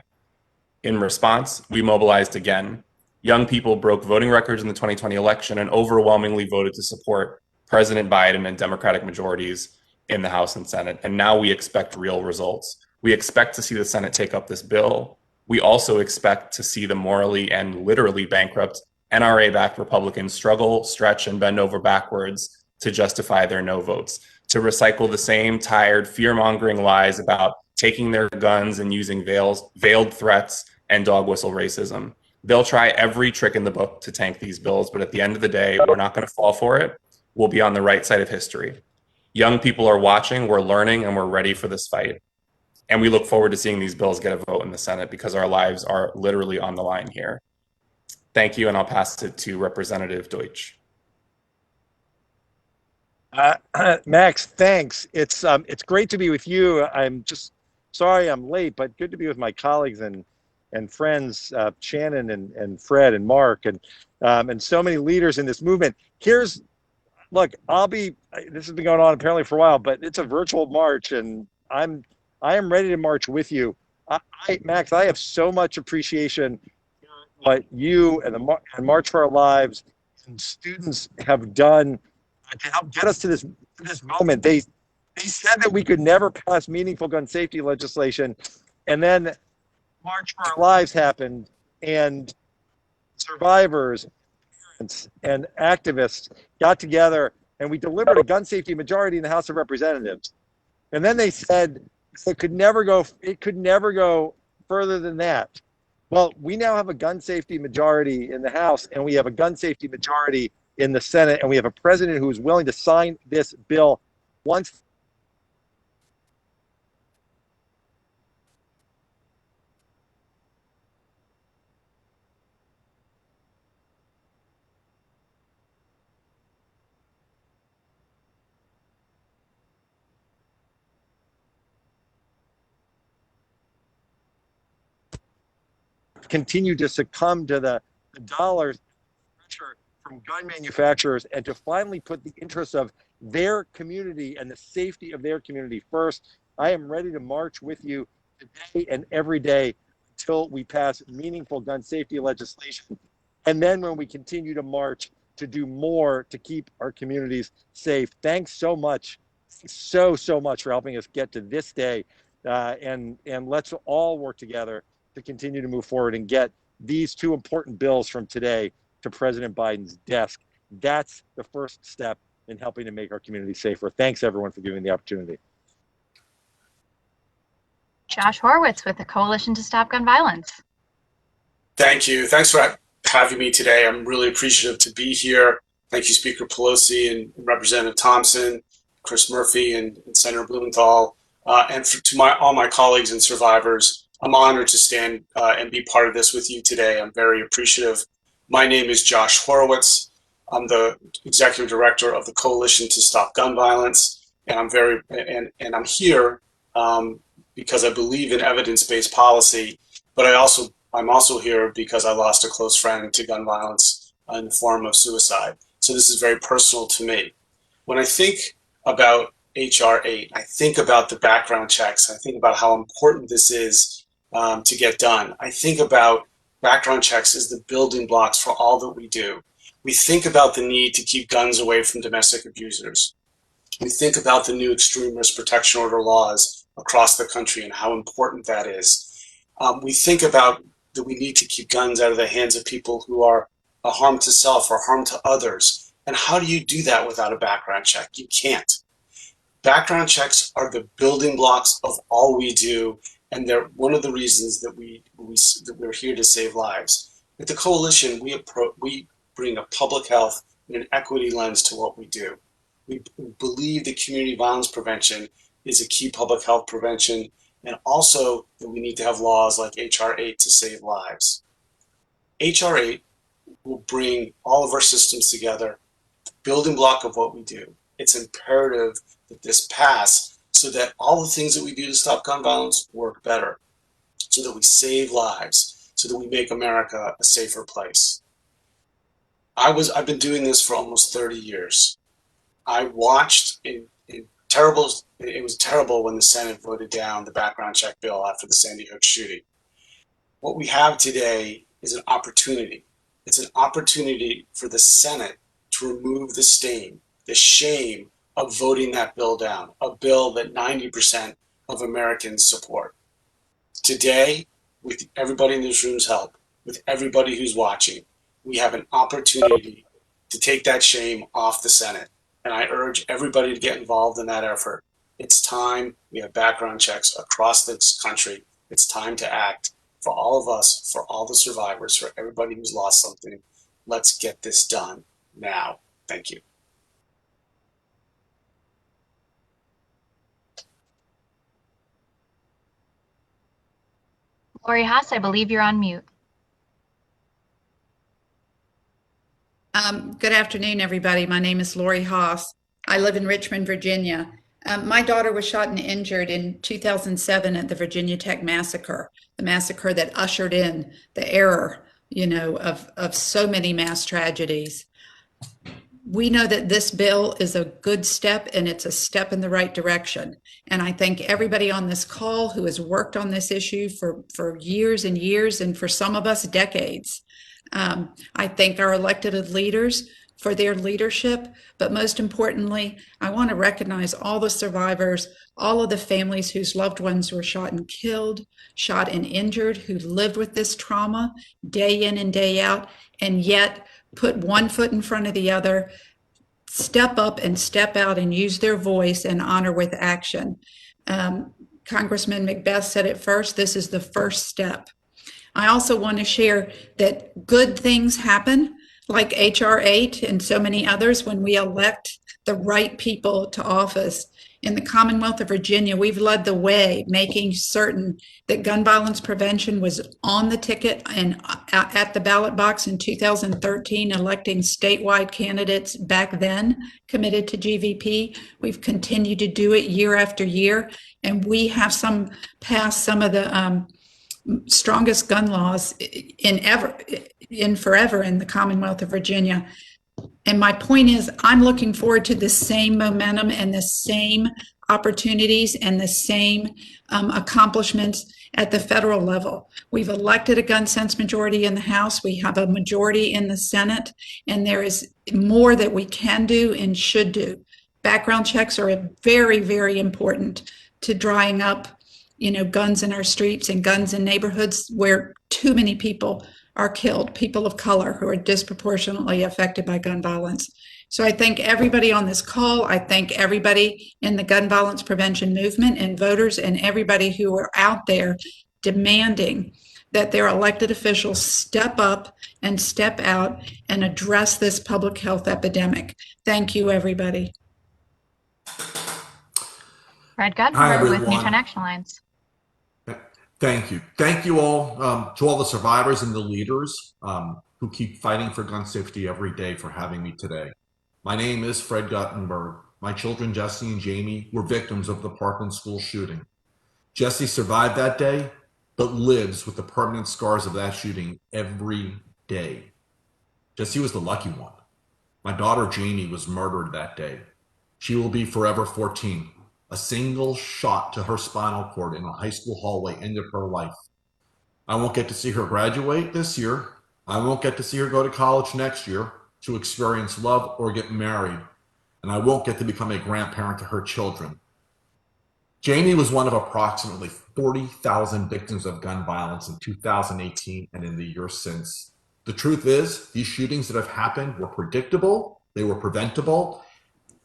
In response, we mobilized again. Young people broke voting records in the 2020 election and overwhelmingly voted to support President Biden and Democratic majorities in the House and Senate. And now we expect real results. We expect to see the Senate take up this bill. We also expect to see the morally and literally bankrupt NRA-backed Republicans struggle, stretch, and bend over backwards to justify their no votes, to recycle the same tired, fear-mongering lies about taking their guns and using veiled threats and dog whistle racism. They'll try every trick in the book to tank these bills, but at the end of the day, we're not going to fall for it. We'll be on the right side of history. Young people are watching, we're learning, and we're ready for this fight. And we look forward to seeing these bills get a vote in the Senate because our lives are literally on the line here. Thank you, and I'll pass it to Representative Deutsch. Max, thanks. It's great to be with you. I'm just sorry I'm late, but good to be with my colleagues and friends, Shannon and Fred and Mark and so many leaders in this movement. Look, this has been going on apparently for a while, but it's a virtual march, and I am ready to march with you. Max, I have so much appreciation for what you and the March for Our Lives and students have done to help get us to this moment. They said that we could never pass meaningful gun safety legislation, and then March for Our Lives happened, and survivors, parents, and activists got together, and we delivered a gun safety majority in the House of Representatives. And then they said it could never go further than that. Well, we now have a gun safety majority in the House, and we have a gun safety majority in the Senate, and we have a president who is willing to sign this bill once. Continue to succumb to the dollars pressure from gun manufacturers, and to finally put the interests of their community and the safety of their community first. I am ready to march with you today and every day until we pass meaningful gun safety legislation. And then when we continue to march to do more to keep our communities safe. Thanks so much. So much for helping us get to this day. And let's all work together to continue to move forward and get these two important bills from today to President Biden's desk. That's the first step in helping to make our community safer. Thanks everyone for giving me the opportunity. Josh Horowitz with the Coalition to Stop Gun Violence. Thank you. Thanks for having me today. I'm really appreciative to be here. Thank you, Speaker Pelosi and Representative Thompson, Chris Murphy and Senator Blumenthal and to all my colleagues and survivors, I'm honored to stand and be part of this with you today. I'm very appreciative. My name is Josh Horowitz. I'm the executive director of the Coalition to Stop Gun Violence, and I'm here because I believe in evidence-based policy, but I'm also here because I lost a close friend to gun violence in the form of suicide. So this is very personal to me. When I think about HR 8, I think about the background checks. I think about how important this is to get done. I think about background checks as the building blocks for all that we do. We think about the need to keep guns away from domestic abusers. We think about the new extreme risk protection order laws across the country and how important that is. We think about that we need to keep guns out of the hands of people who are a harm to self or harm to others. And how do you do that without a background check? You can't. Background checks are the building blocks of all we do, and they're one of the reasons that we're here to save lives. At the Coalition, we bring a public health and an equity lens to what we do. We believe that community violence prevention is a key public health prevention, and also that we need to have laws like HR 8 to save lives. HR 8 will bring all of our systems together, the building block of what we do. It's imperative that this pass so that all the things that we do to stop gun violence work better, so that we save lives, so that we make America a safer place. I've been doing this for almost 30 years. I watched it was terrible when the Senate voted down the background check bill after the Sandy Hook shooting. What we have today is an opportunity. It's an opportunity for the Senate to remove the stain, the shame of voting that bill down, a bill that 90% of Americans support. Today, with everybody in this room's help, with everybody who's watching, we have an opportunity to take that shame off the Senate. And I urge everybody to get involved in that effort. It's time. We have background checks across this country. It's time to act for all of us, for all the survivors, for everybody who's lost something. Let's get this done now. Thank you. Lori Haas, I believe you're on mute. Good afternoon, everybody. My name is Lori Haas. I live in Richmond, Virginia. My daughter was shot and injured in 2007 at the Virginia Tech massacre, the massacre that ushered in the era, of so many mass tragedies. We know that this bill is a good step and it's a step in the right direction. And I thank everybody on this call who has worked on this issue for years and years, and for some of us, decades. I thank our elected leaders for their leadership, but most importantly, I want to recognize all the survivors, all of the families whose loved ones were shot and killed, shot and injured, who lived with this trauma day in and day out, and yet put one foot in front of the other, step up and step out and use their voice and honor with action. Congressman Macbeth said it first, this is the first step. I also want to share that good things happen, like HR 8 and so many others, when we elect the right people to office. In the Commonwealth of Virginia, we've led the way, making certain that gun violence prevention was on the ticket and at the ballot box in 2013, electing statewide candidates back then committed to GVP. We've continued to do it year after year, and we have passed some of the strongest gun laws in forever in the Commonwealth of Virginia. And my point is, I'm looking forward to the same momentum and the same opportunities and the same accomplishments at the federal level. We've elected a gun sense majority in the House. We have a majority in the Senate, and there is more that we can do and should do. Background checks are very, very important to drying up guns in our streets and guns in neighborhoods where too many people are killed, people of color who are disproportionately affected by gun violence. So I thank everybody on this call. I thank everybody in the gun violence prevention movement and voters and everybody who are out there demanding that their elected officials step up and step out and address this public health epidemic. Thank you, everybody. Fred Hi, Guttenberg with everyone. Newtown Action Alliance. Thank you. Thank you all to all the survivors and the leaders who keep fighting for gun safety every day for having me today. My name is Fred Guttenberg. My children, Jesse and Jamie, were victims of the Parkland school shooting. Jesse survived that day, but lives with the permanent scars of that shooting every day. Jesse was the lucky one. My daughter, Jamie, was murdered that day. She will be forever 14. A single shot to her spinal cord in a high school hallway ended her life. I won't get to see her graduate this year. I won't get to see her go to college next year to experience love or get married. And I won't get to become a grandparent to her children. Jamie was one of approximately 40,000 victims of gun violence in 2018 and in the years since. The truth is, these shootings that have happened were predictable, they were preventable,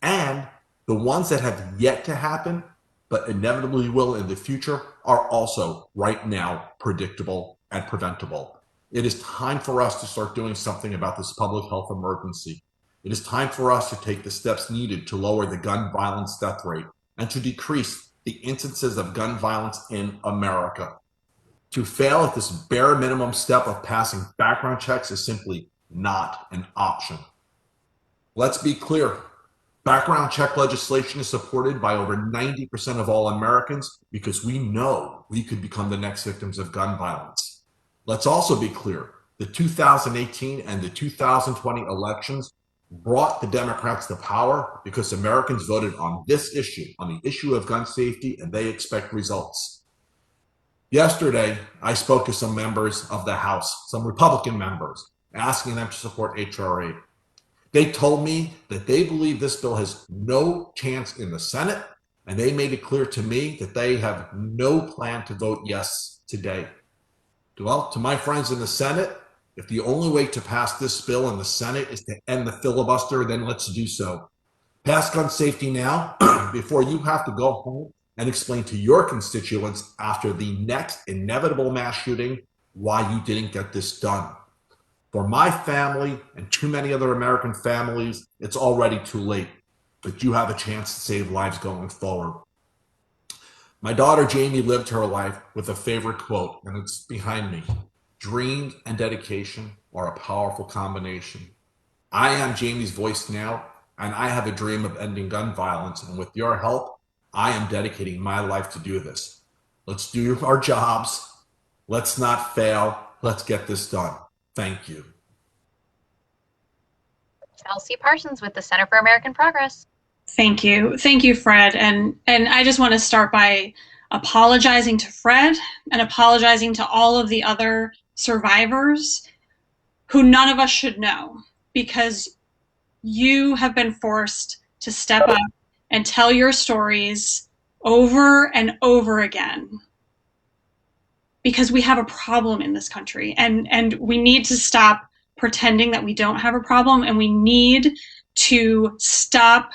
and the ones that have yet to happen, but inevitably will in the future, are also right now predictable and preventable. It is time for us to start doing something about this public health emergency. It is time for us to take the steps needed to lower the gun violence death rate and to decrease the instances of gun violence in America. To fail at this bare minimum step of passing background checks is simply not an option. Let's be clear. Background check legislation is supported by over 90% of all Americans because we know we could become the next victims of gun violence. Let's also be clear. The 2018 and the 2020 elections brought the Democrats to power because Americans voted on this issue, on the issue of gun safety, and they expect results. Yesterday, I spoke to some members of the House, some Republican members, asking them to support H.R. 8. They told me that they believe this bill has no chance in the Senate, and they made it clear to me that they have no plan to vote yes today. Well, to my friends in the Senate, if the only way to pass this bill in the Senate is to end the filibuster, then let's do so. Pass gun safety now before you have to go home and explain to your constituents after the next inevitable mass shooting why you didn't get this done. For my family and too many other American families, it's already too late, but you have a chance to save lives going forward. My daughter Jamie lived her life with a favorite quote, and it's behind me. Dreams and dedication are a powerful combination. I am Jamie's voice now, and I have a dream of ending gun violence, and with your help, I am dedicating my life to do this. Let's do our jobs. Let's not fail. Let's get this done. Thank you. Chelsea Parsons with the Center for American Progress. Thank you. Thank you, Fred. And I just want to start by apologizing to Fred and apologizing to all of the other survivors who none of us should know, because you have been forced to step up and tell your stories over and over again. Because we have a problem in this country, and we need to stop pretending that we don't have a problem, and we need to stop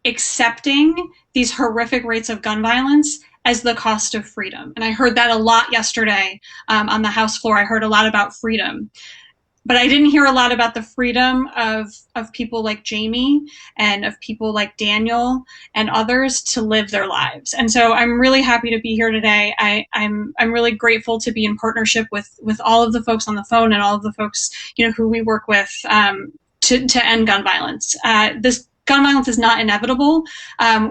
accepting these horrific rates of gun violence as the cost of freedom. And I heard that a lot yesterday on the House floor. I heard a lot about freedom. But I didn't hear a lot about the freedom of people like Jamie and of people like Daniel and others to live their lives. And so I'm really happy to be here today. I'm really grateful to be in partnership with all of the folks on the phone and all of the folks, you know, who we work with to end gun violence. This gun violence is not inevitable.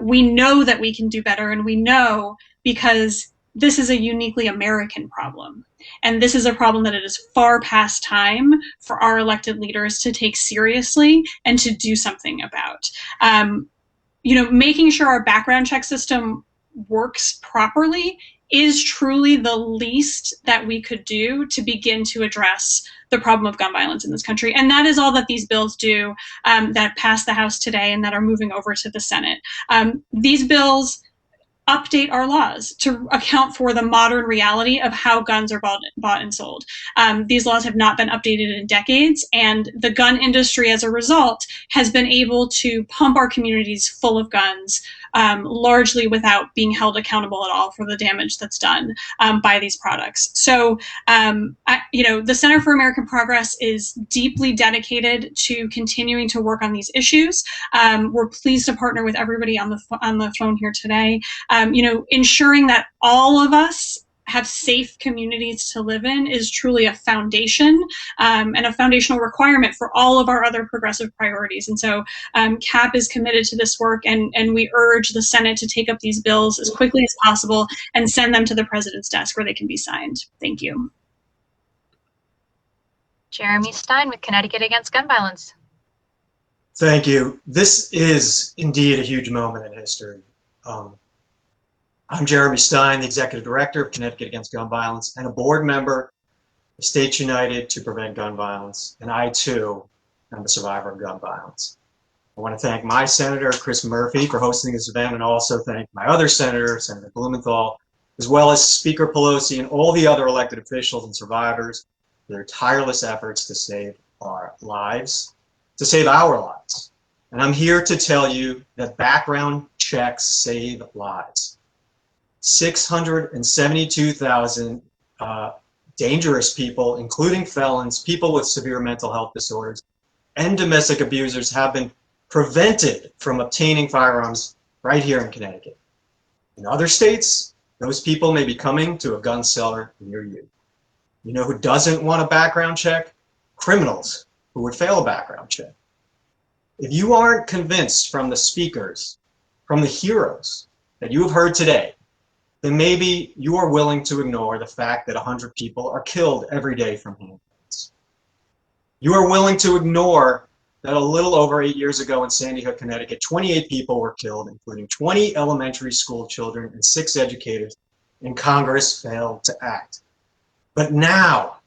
We know that we can do better, and we know because this is a uniquely American problem. And this is a problem that it is far past time for our elected leaders to take seriously and to do something about. You know, making sure our background check system works properly is truly the least that we could do to begin to address the problem of gun violence in this country. And that is all that these bills do that passed the House today and that are moving over to the Senate. These bills update our laws to account for the modern reality of how guns are bought and sold. These laws have not been updated in decades, and the gun industry, as a result, has been able to pump our communities full of guns largely without being held accountable at all for the damage that's done by these products. So, the Center for American Progress is deeply dedicated to continuing to work on these issues. We're pleased to partner with everybody on the phone here today. Ensuring that all of us have safe communities to live in is truly a foundation and a foundational requirement for all of our other progressive priorities. And so CAP is committed to this work, and we urge the Senate to take up these bills as quickly as possible and send them to the president's desk where they can be signed. Thank you. Jeremy Stein with Connecticut Against Gun Violence. Thank you. This is indeed a huge moment in history. I'm Jeremy Stein, the Executive Director of Connecticut Against Gun Violence and a board member of States United to Prevent Gun Violence, and I too am a survivor of gun violence. I want to thank my Senator, Chris Murphy, for hosting this event, and also thank my other Senator, Senator Blumenthal, as well as Speaker Pelosi and all the other elected officials and survivors for their tireless efforts to save our lives, to save our lives. And I'm here to tell you that background checks save lives. 672,000 dangerous people, including felons, people with severe mental health disorders, and domestic abusers have been prevented from obtaining firearms right here in Connecticut. In other states, those people may be coming to a gun seller near you. You know who doesn't want a background check? Criminals who would fail a background check. If you aren't convinced from the speakers, from the heroes that you have heard today, then maybe you are willing to ignore the fact that 100 people are killed every day from handguns. You are willing to ignore that a little over 8 years ago in Sandy Hook, Connecticut, 28 people were killed, including 20 elementary school children and 6 educators, and Congress failed to act. But now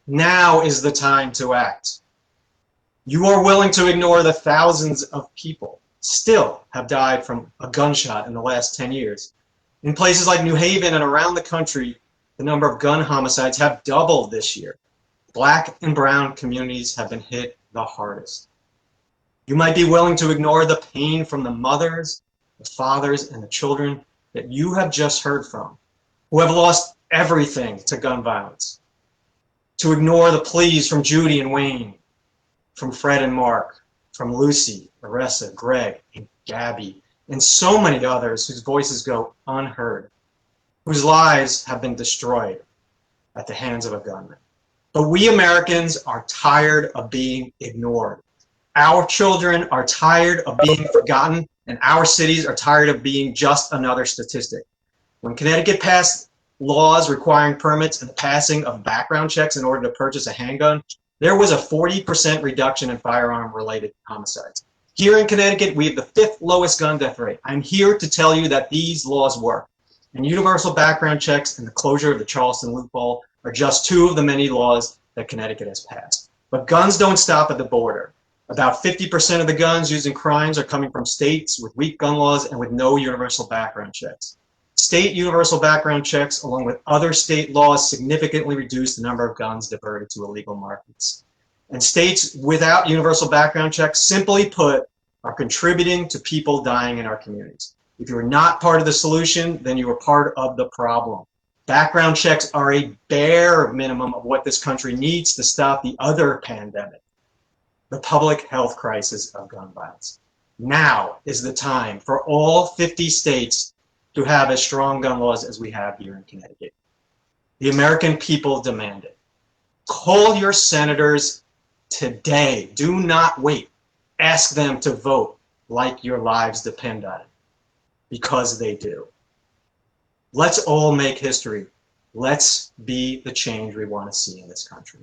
is the time to act. You are willing to ignore the thousands of people still have died from a gunshot in the last 10 years. In places like New Haven and around the country, the number of gun homicides have doubled this year. Black and brown communities have been hit the hardest. You might be willing to ignore the pain from the mothers, the fathers, and the children that you have just heard from, who have lost everything to gun violence. To ignore the pleas from Judy and Wayne, from Fred and Mark, from Lucy, Aressa, Greg, and Gabby, and so many others whose voices go unheard, whose lives have been destroyed at the hands of a gunman. But we Americans are tired of being ignored. Our children are tired of being forgotten, and our cities are tired of being just another statistic. When Connecticut passed laws requiring permits and the passing of background checks in order to purchase a handgun, there was a 40% reduction in firearm-related homicides. Here in Connecticut, we have the 5th lowest gun death rate. I'm here to tell you that these laws work. And universal background checks and the closure of the Charleston loophole are just 2 of the many laws that Connecticut has passed. But guns don't stop at the border. About 50% of the guns used in crimes are coming from states with weak gun laws and with no universal background checks. State universal background checks, along with other state laws, significantly reduce the number of guns diverted to illegal markets. And states without universal background checks, simply put, are contributing to people dying in our communities. If you're not part of the solution, then you are part of the problem. Background checks are a bare minimum of what this country needs to stop the other pandemic, the public health crisis of gun violence. Now is the time for all 50 states to have as strong gun laws as we have here in Connecticut. The American people demand it. Call your senators today. Do not wait. Ask them to vote like your lives depend on it, because they do. Let's all make history. Let's be the change we want to see in this country.